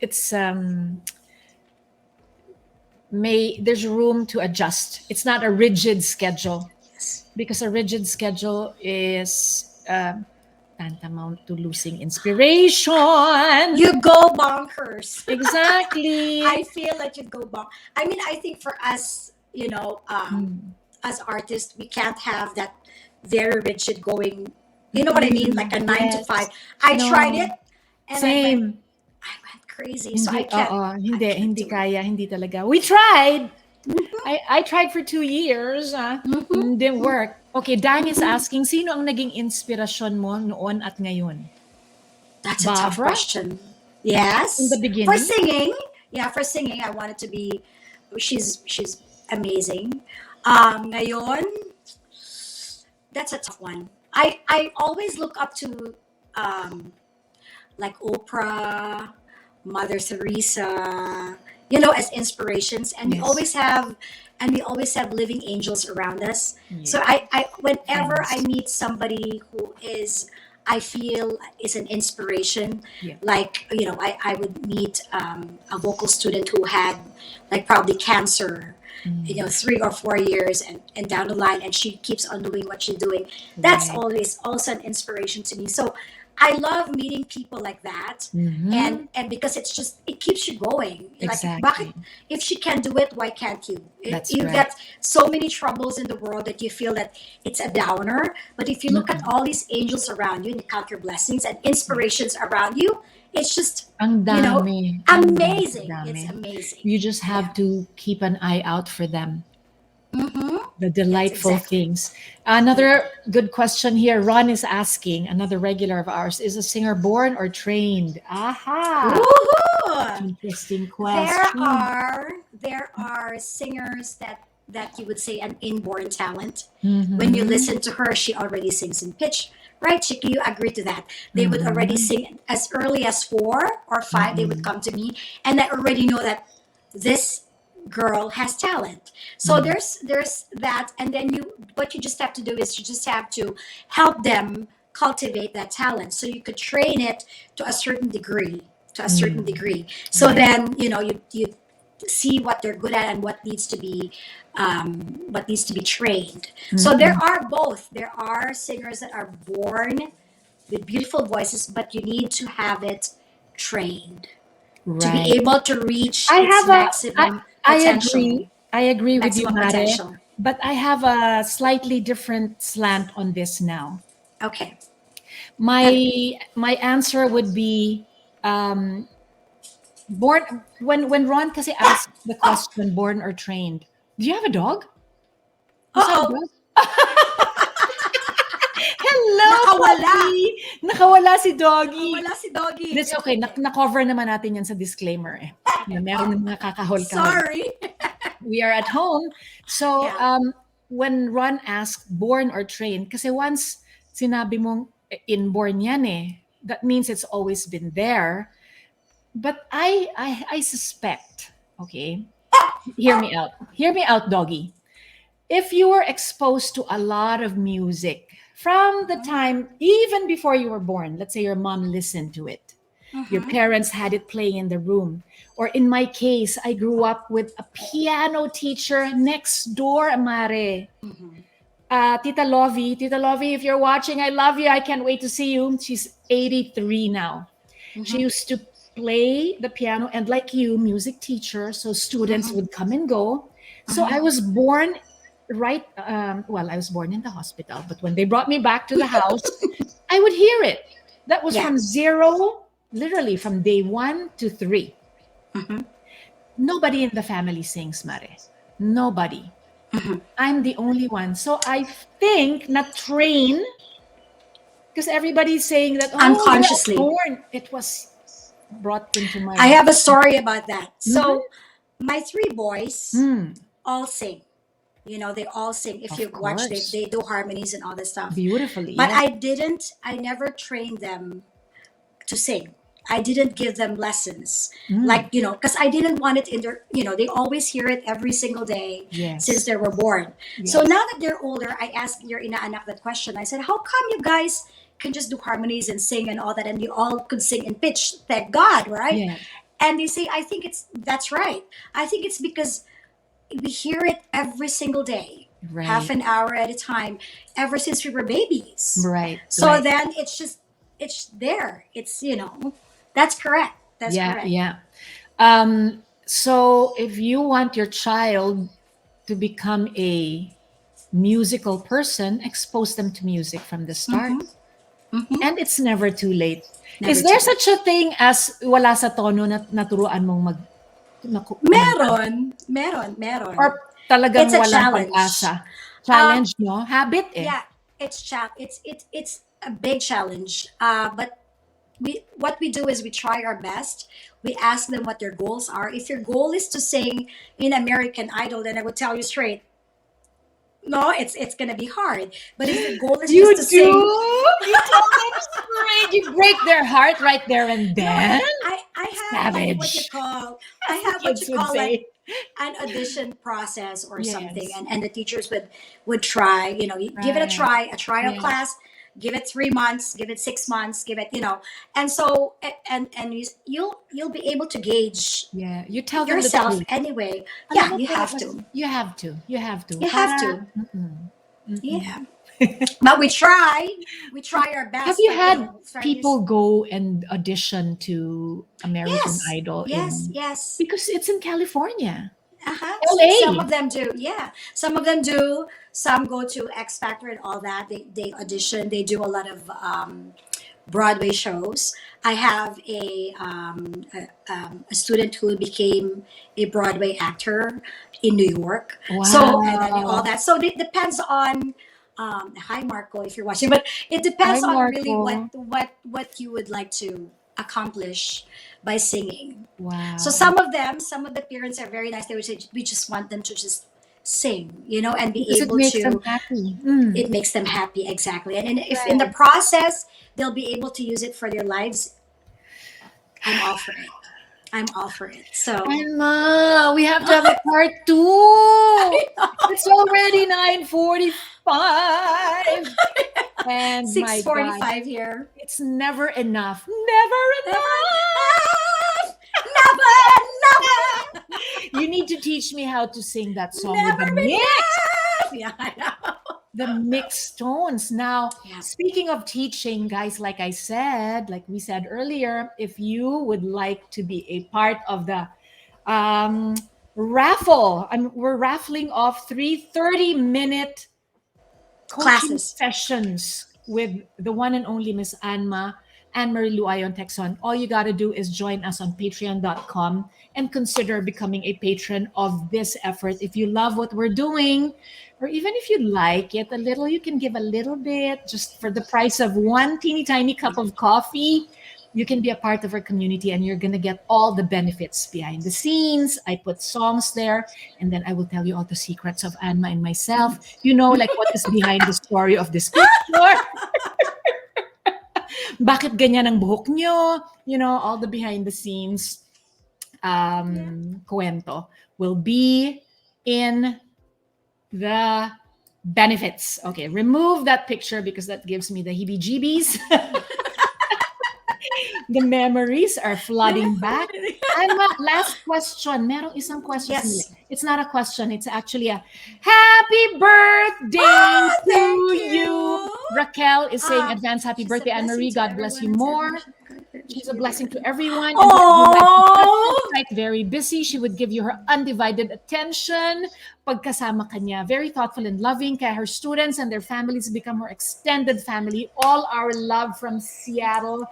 it's there's room to adjust. It's not a rigid schedule, Yes. because a rigid schedule is tantamount to losing inspiration. You go bonkers. Exactly. I feel like you go bonk. I mean, I think for us, as artists, we can't have that very rigid going. You know what I mean? Like a 9 to 5. I No. tried it, and Same. I went crazy. So I Hindi, can't. oo, hindi, I can't hindi do it. kaya, hindi talaga. We tried. I tried for 2 years. Didn't work. Okay, Dan is asking, sino ang naging inspirasyon mo noon at ngayon? That's a tough Barbara? question. Yes. In the beginning? For singing, for singing, I wanted to be. She's amazing. Ngayon, that's a tough one. I always look up to like Oprah, Mother Teresa, as inspirations, and Yes. we always have living angels around us. So Yeah. I whenever Yes. I meet somebody who I feel is an inspiration. Yeah. Like, I would meet a vocal student who had like probably cancer, 3 or 4 years and down the line, and she keeps on doing what she's doing. That's Right. always also an inspiration to me. So I love meeting people like that. And because it keeps you going. Like, Exactly. bakit, if she can do it, why can't you? That's You've right. got so many troubles in the world that you feel that it's a downer. But if you look at all these angels around you and you count your blessings and inspirations around you, it's just Ang dami. amazing. Ang dami. It's amazing. You just have to keep an eye out for them. Mm-hmm. The delightful exactly. things. Another good question here. Ron is asking, another regular of ours, is a singer born or trained? Aha! Woohoo! Interesting There question. are singers that you would say an inborn talent. Mhm. When you listen to her, she already sings in pitch. Right, Chiqui, you agree to that. They would already sing as early as 4 or 5. They would come to me, and I already know that this girl has talent. So there's that, and then what you just have to do is you just have to help them cultivate that talent. So you could train it to a certain degree. So then you see what they're good at and what needs to be trained. So there are both. There are singers that are born with beautiful voices, but you need to have it trained to Right. be able to reach I its have a maximum I potential. agree with you, Maximum Mare, potential. but I have a slightly different slant on this now. Okay. My answer would be born when Ron kasi asked the question born or trained. Do you have a dog? You saw a Uh-oh. dog? Hello, Nakawala. puppy! Nakawala si Doggy. Wala si Doggy. It's okay. Na-cover naman natin yan sa disclaimer eh. Meron ng mga kakahol-kahol. Sorry. We are at home. So, Yeah. when Ron asked born or trained, kasi once sinabi mong inborn yan eh, that means it's always been there. But I suspect, okay, hear me out. Hear me out, Doggy. If you were exposed to a lot of music from the time, even before you were born, let's say your mom listened to it, your parents had it playing in the room, or in my case, I grew up with a piano teacher next door, Amare. Tita Lovie, if you're watching, I love you. I can't wait to see you. She's 83 now. She used to play the piano, and like you, music teacher, so students would come and go. So I was born I was born in the hospital, but when they brought me back to the house, I would hear it. That was from zero, literally from day 1 to 3. Nobody in the family sings, Mare. Nobody. I'm the only one. So I think na train, because everybody's saying that Unconsciously. born. It was brought into my. I have a story about that. So my 3 boys all sing. You know, they all sing. If Of you watch, course. they do harmonies and all this stuff. Beautifully. But yeah. I never trained them to sing. I didn't give them lessons. Like, you know, because I didn't want it in their, you know, they always hear it every single day Yes. since they were born. So now that they're older, I asked your inaanak that question. I said, how come you guys can just do harmonies and sing and all that, and you all could sing in pitch? Thank God, right? Yeah. And they say, that's right. I think it's because we hear it every single day, Right. half an hour at a time, ever since we were babies. Right. So right. then it's there. It's, you know, that's correct. That's yeah, correct. yeah. So if you want your child to become a musical person, expose them to music from the start. And it's never too late. Never Is there too such a thing as wala sa tono na naturuan mong Meron. or talagang It's a walang challenge. pag-asa? Challenge, no? Habit eh. Yeah, it's a big challenge. But what we do is we try our best. We ask them what their goals are. If your goal is to sing in American Idol, then I would tell you straight, no, it's gonna be hard. But if your goal is You just to do? sing, You tell them straight. You break their heart right there and then. I have like, what you Savage. call I have what Kids you would call say. like an audition process or Yes. something, and the teachers would try, you know, you give it a trial Yeah. class, give it 3 months, give it 6 months, give it, you know, and so and you'll be able to gauge Yeah, you tell them the yourself truth. anyway. Alam Yeah, mo, you pero have mas- to. You have to. You have to. You have Para- to. Mm-mm. Yeah. But we try our best. Have you but, had know, try people go and audition to American Yes. Idol? Yes, in- yes. Because it's in California. Uh-huh. Some LA. of them do. Yeah. Some of them do. Some go to X Factor and all that. They audition. They do a lot of Broadway shows. I have a student who became a Broadway actor in New York. So and then all that. So it depends on. Hi Marco, if you're watching, but it depends Hi, on really Marco. what you would like to accomplish by singing. Wow. So some of the parents are very nice. They would say, we just want them to just sing, you know, and be Because it able makes to. them happy. Mm. It makes them happy, exactly. And if in the process they'll be able to use it for their lives, I'm all for it. I'm all for it. So Anma, we have to have a part 2. It's already 9:45. And my God, 6:45 here. it's never enough. Never enough. Never. to teach me how to sing that song with Never the been mix, left. Yeah, I know. the mixed tones. Now, Yeah. speaking of teaching, guys, like we said earlier, if you would like to be a part of the um, raffle, we're raffling off 3 30-minute coaching Classes. sessions with the one and only Miss Ann-Marie Luayon-Tecson. All you got to do is join us on patreon.com and consider becoming a patron of this effort. If you love what we're doing, or even if you like it a little, you can give a little bit just for the price of one teeny tiny cup of coffee. You can be a part of our community and you're going to get all the benefits behind the scenes. I put songs there and then I will tell you all the secrets of Anma and myself. You know, like what is behind the story of this picture. Bakit ganyan ang buhok nyo? You know, all the behind the scenes kwento will be in the benefits. Okay, remove that picture because that gives me the heebie-jeebies. The memories are flooding back. Anma, last question. Merong isang question. Yes. It's not a question. It's actually a happy birthday to thank you. Raquel is saying advance happy She's birthday, a Anne-Marie. blessing to God bless you everyone. more. She's a blessing to everyone. Oh, Like very busy. She would give you her undivided attention. Pagkasama kanya, very thoughtful and loving. Kaya her students and their families become her extended family. All our love from Seattle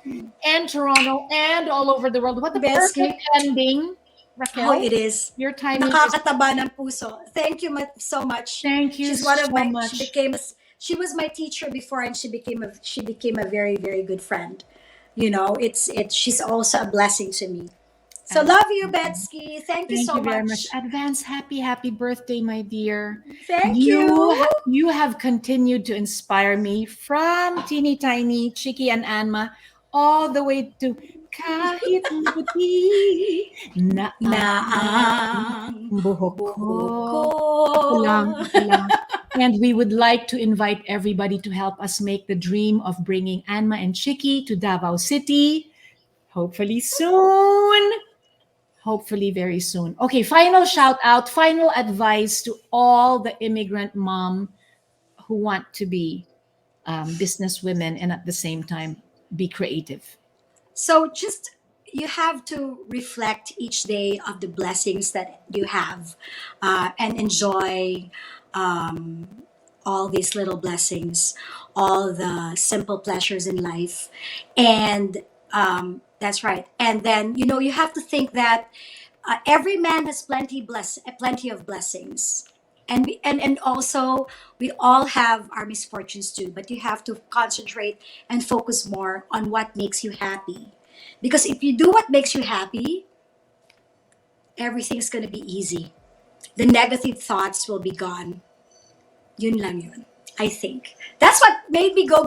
and Toronto and all over the world. What a Bestie. perfect ending, Raquel. Oh, it is. Your timing is Nakakataba ng puso. Thank you so much. Thank you She's one of so my. much. She was my teacher before, and she became a very very good friend. You know, she's also a blessing to me. So love you, Betsky. Thank you so you very much. Advance happy birthday, my dear. Thank you. You have continued to inspire me from teeny tiny Chiqui and Anma all the way to kahit mabuti na ang buhok ko. Ako lang. And we would like to invite everybody to help us make the dream of bringing Anma and Chiqui to Davao City. Hopefully soon. Hopefully very soon. Okay, final shout out, final advice to all the immigrant mom who want to be business women and at the same time be creative. So just you have to reflect each day of the blessings that you have and enjoy all these little blessings, all the simple pleasures in life. And that's right. And then, you have to think that every man has plenty of blessings. And also we all have our misfortunes too, but you have to concentrate and focus more on what makes you happy, because if you do what makes you happy, everything's going to be easy. The negative thoughts will be gone. Yun lang yun, I think. That's what made me go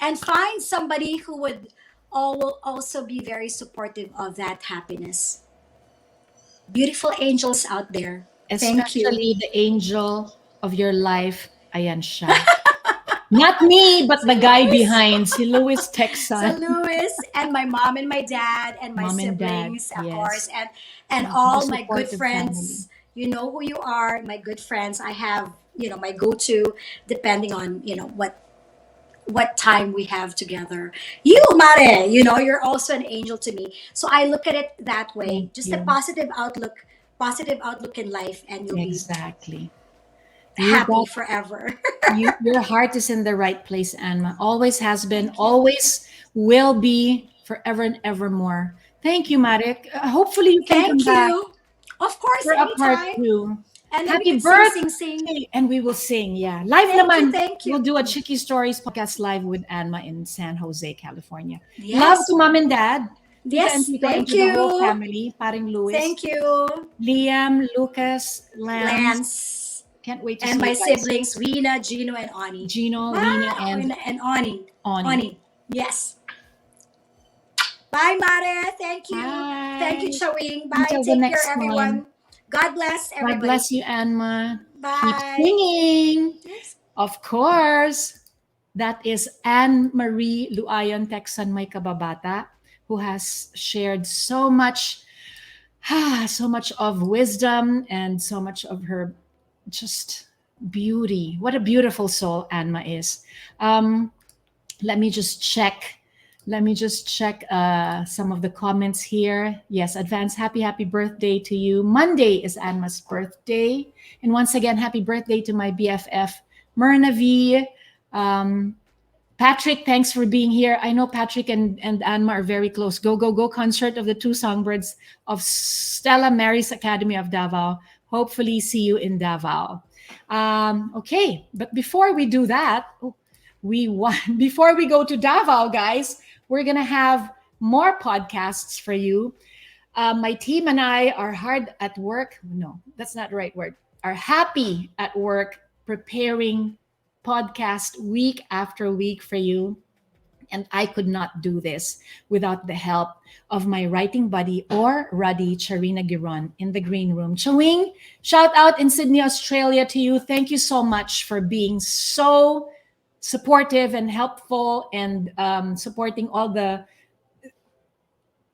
and find somebody who will also be very supportive of that happiness. Beautiful angels out there. Thank you. Especially the angel of your life, ayan siya. Not me, but the guy behind, si Louis Tecson. So Louis and my mom and my dad and my Mom and siblings, dad, of yes. course, and The all my good supportive friends. You know who you are, my good friends. I have, my go-to, depending on, what time we have together. You, Mare, you're also an angel to me. So I look at it that way. Thank Just you. a positive outlook in life, and you'll Exactly. be happy forever. Your heart is in the right place, Anma. Always has been, always will be, forever and evermore. Thank you, Marek. Hopefully you can Thank come back you. Of course, for a part anytime. 2. And then Happy we can birthday! sing. And we will sing, yeah. Live Thank you, naman. thank you. We'll do a Chiqui Stories podcast live with Anma in San Jose, California. Yes. Love to mom and dad. Tita Yes, and Tito, and thank to the whole you. family. Paring Louis. Thank you, Liam, Lucas, Lance. Can't wait to And see my you guys. siblings, Rina, Gino, and Ani. Gino, Wow, Lina, and and Ani. Oni. Yes. Bye, Mare. Thank you. Bye. Thank you, Chawing. Bye. Until the Take next care, everyone. God bless everybody. God bless you, Anma. Bye. Keep singing. Yes. Of course. That is Ann-Marie Luayon-Tecson, my kababata, who has shared so much So much of wisdom and so much of her just beauty. What a beautiful soul Anma is. Um, let me just check. Let me just check some of the comments here. Yes, advance happy birthday to you. Monday is Anma's birthday. And once again, happy birthday to my BFF, Myrna V. Patrick, thanks for being here. I know Patrick and Anma are very close. Go, go, go concert of the two songbirds of Stella Maris Academy of Davao. Hopefully see you in Davao. Okay, but before we do that, before we go to Davao, guys, we're gonna have more podcasts for you. My team and I are hard at work. No, that's not the right word. Are happy at work preparing podcast week after week for you. And I could not do this without the help of my writing buddy or Ruddy Charina Giron in the green room. Chawing, shout out in Sydney, Australia to you. Thank you so much for being so supportive and helpful and supporting all the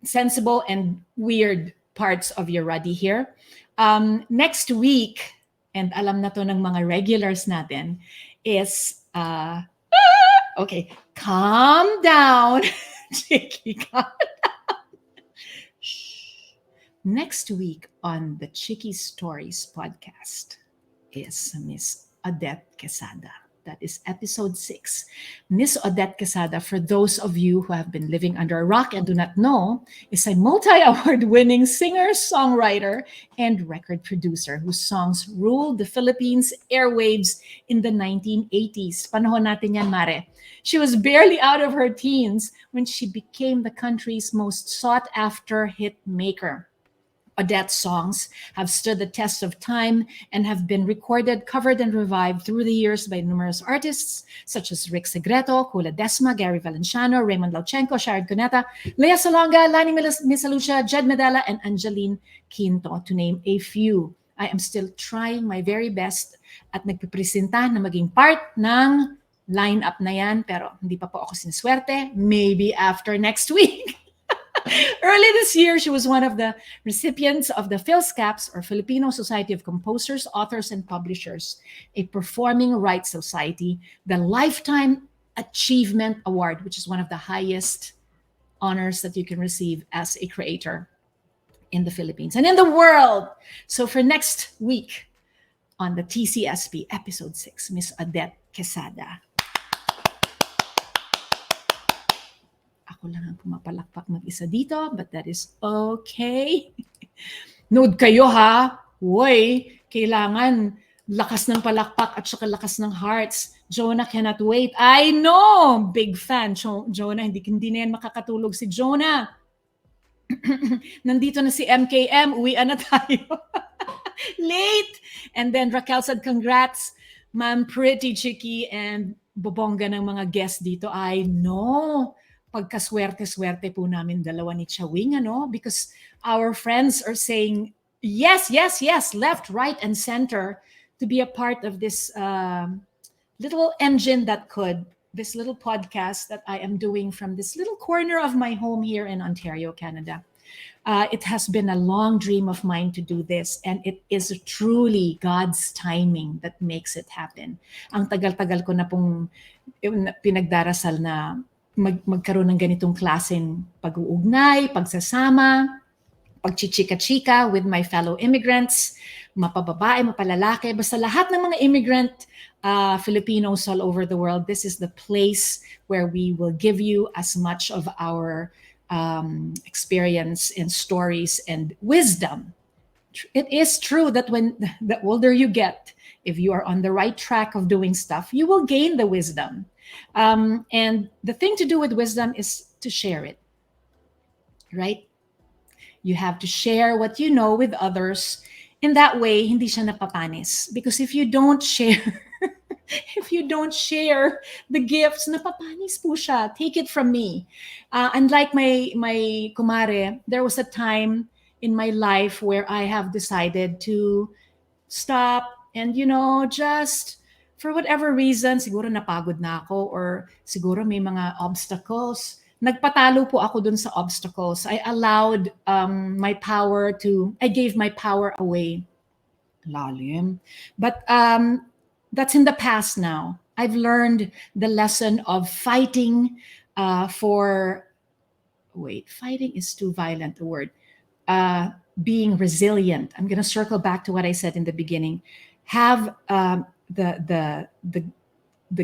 sensible and weird parts of your Ruddy here. Next week, and alam na to ng mga regulars natin, is okay, calm down. Chiqui, calm down. Next week on the Chiqui Stories podcast is Miss Odette Quesada. That is episode 6. Miss Odette Quesada, for those of you who have been living under a rock and do not know, is a multi-award winning singer, songwriter, and record producer whose songs ruled the Philippines airwaves in the 1980s. Panahon natin yan, Mare. She was barely out of her teens when she became the country's most sought-after hit maker. Odette's songs have stood the test of time and have been recorded, covered, and revived through the years by numerous artists such as Rick Segreto, Kula Desma, Gary Valenciano, Raymond Lauchenko, Sharon Cuneta, Lea Salonga, Lani Misalucha, Jed Medela, and Angeline Quinto, to name a few. I am still trying my very best at nagpipresenta na maging part ng lineup na yan, pero hindi pa po ako siniswerte. Maybe after next week. Early this year, she was one of the recipients of the PhilSCAPS, or Filipino Society of Composers, Authors, and Publishers, a performing rights society, the Lifetime Achievement Award, which is one of the highest honors that you can receive as a creator in the Philippines and in the world. So for next week on the TCSP episode 6, Miss Odette Quesada. Ako lang ang pumapalakpak mag-isa dito, but that is okay. Nood kayo ha. Uy, kailangan lakas ng palakpak at saka lakas ng hearts. Jonah cannot wait. I know! Big fan. Jonah, hindi na yan makakatulog si Jonah. Nandito na si MKM. Uwian na tayo. Late! And then Raquel said, congrats, Ma'am Pretty Chiqui and bobongga ng mga guests dito. I know. Pagkaswerte-swerte po namin dalawa ni Chawing, ano? Because our friends are saying, yes, yes, yes, left, right, and center to be a part of this little engine this little podcast that I am doing from this little corner of my home here in Ontario, Canada. It has been a long dream of mine to do this, and it is truly God's timing that makes it happen. Ang tagal-tagal ko na pong pinagdarasal na magkaroon ng ganitong klaseng pag-uugnay, pagsasama, pagchichika-chika with my fellow immigrants, mapababae, mapalalaki, basta lahat ng mga immigrant Filipinos all over the world. This is the place where we will give you as much of our experience and stories and wisdom. It is true that when the older you get, if you are on the right track of doing stuff, you will gain the wisdom. And the thing to do with wisdom is to share it, right? You have to share what you know with others. In that way, hindi siya napapanis. Because if you don't share, if you don't share the gifts, napapanis po siya. Take it from me. Unlike my kumare, there was a time in my life where I have decided to stop and, just for whatever reason, siguro napagod na ako or siguro may mga obstacles nagpatalo po ako dun sa obstacles. I allowed I gave my power away. Lalim. But that's in the past now. I've learned the lesson of fighting fighting is too violent a word. Being resilient. I'm going to circle back to what I said in the beginning. Have the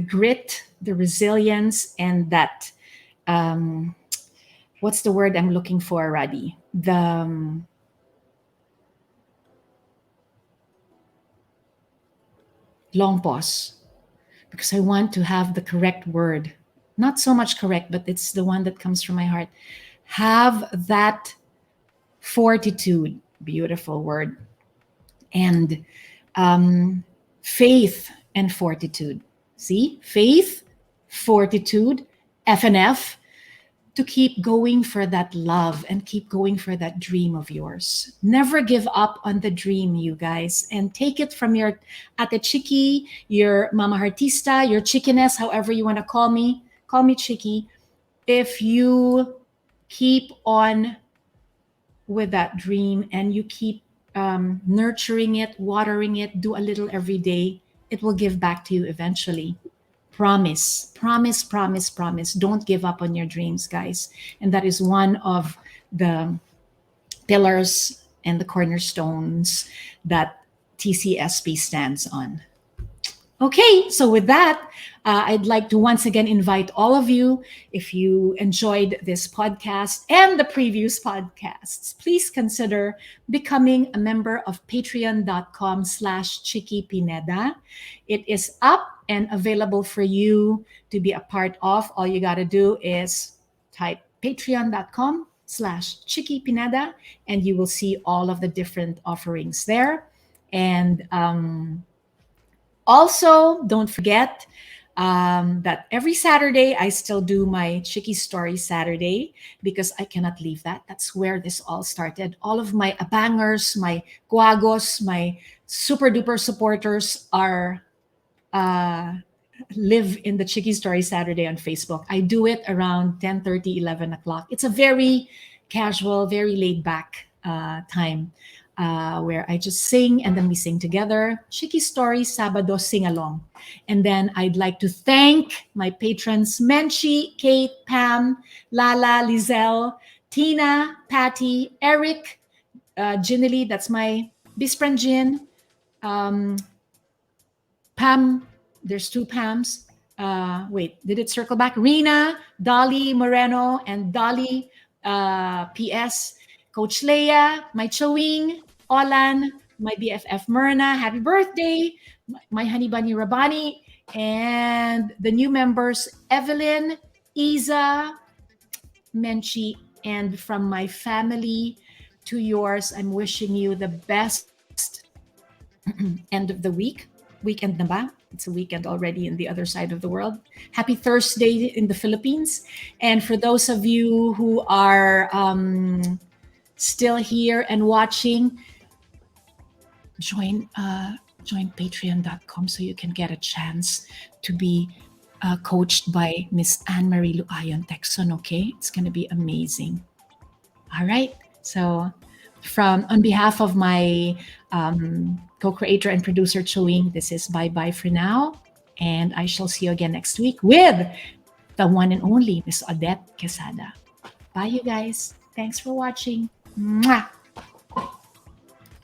grit, the resilience, and that what's the word I'm looking for, Radi? Long pause, because I want to have the correct word. Not so much correct, but it's the one that comes from my heart. Have that fortitude, beautiful word, and faith and fortitude. See, faith, fortitude, F and F, to keep going for that love and keep going for that dream of yours. Never give up on the dream, you guys, and take it from your Ate Chiqui, your Mama Artista, your Chiquiness, however you want to call me. Call me Chiqui. If you keep on with that dream and you keep nurturing it, watering it, do a little every day, it will give back to you eventually. Promise, promise, promise, promise. Don't give up on your dreams, guys. And that is one of the pillars and the cornerstones that TCSP stands on. Okay, so with that, I'd like to once again invite all of you, if you enjoyed this podcast and the previous podcasts, please consider becoming a member of patreon.com/Chiqui-Pineda. It is up and available for you to be a part of. All you got to do is type patreon.com/Chiqui-Pineda and you will see all of the different offerings there. And also, don't forget that every Saturday I still do my Chiqui Story Saturday because I cannot leave that. That's where this all started. All of my abangers, my guagos, my super duper supporters are live in the Chiqui Story Saturday on Facebook. I do it around 10:30, 11 o'clock. It's a very casual, very laid back time. Where I just sing and then we sing together. Chiqui Story Sabado Sing Along. And then I'd like to thank my patrons, Menchi, Kate, Pam, Lala, Lizelle, Tina, Patty, Eric, Ginily, that's my best friend Jin, Pam, there's two Pams. Did it circle back? Rena, Dolly Moreno, and Dolly PS. Coach Leia, my Chowing, Olan, my BFF Myrna, happy birthday, my honey bunny Rabani, and the new members, Evelyn, Isa, Menchi, and from my family to yours, I'm wishing you the best end of the week. Weekend na ba? It's a weekend already in the other side of the world. Happy Thursday in the Philippines. And for those of you who are still here and watching, join patreon.com so you can get a chance to be coached by Miss Ann-Marie Luayon-Tecson, okay? It's going to be amazing. All right. So on behalf of my co-creator and producer, Chowing, this is bye-bye for now. And I shall see you again next week with the one and only Miss Odette Quesada. Bye, you guys. Thanks for watching. Mwah!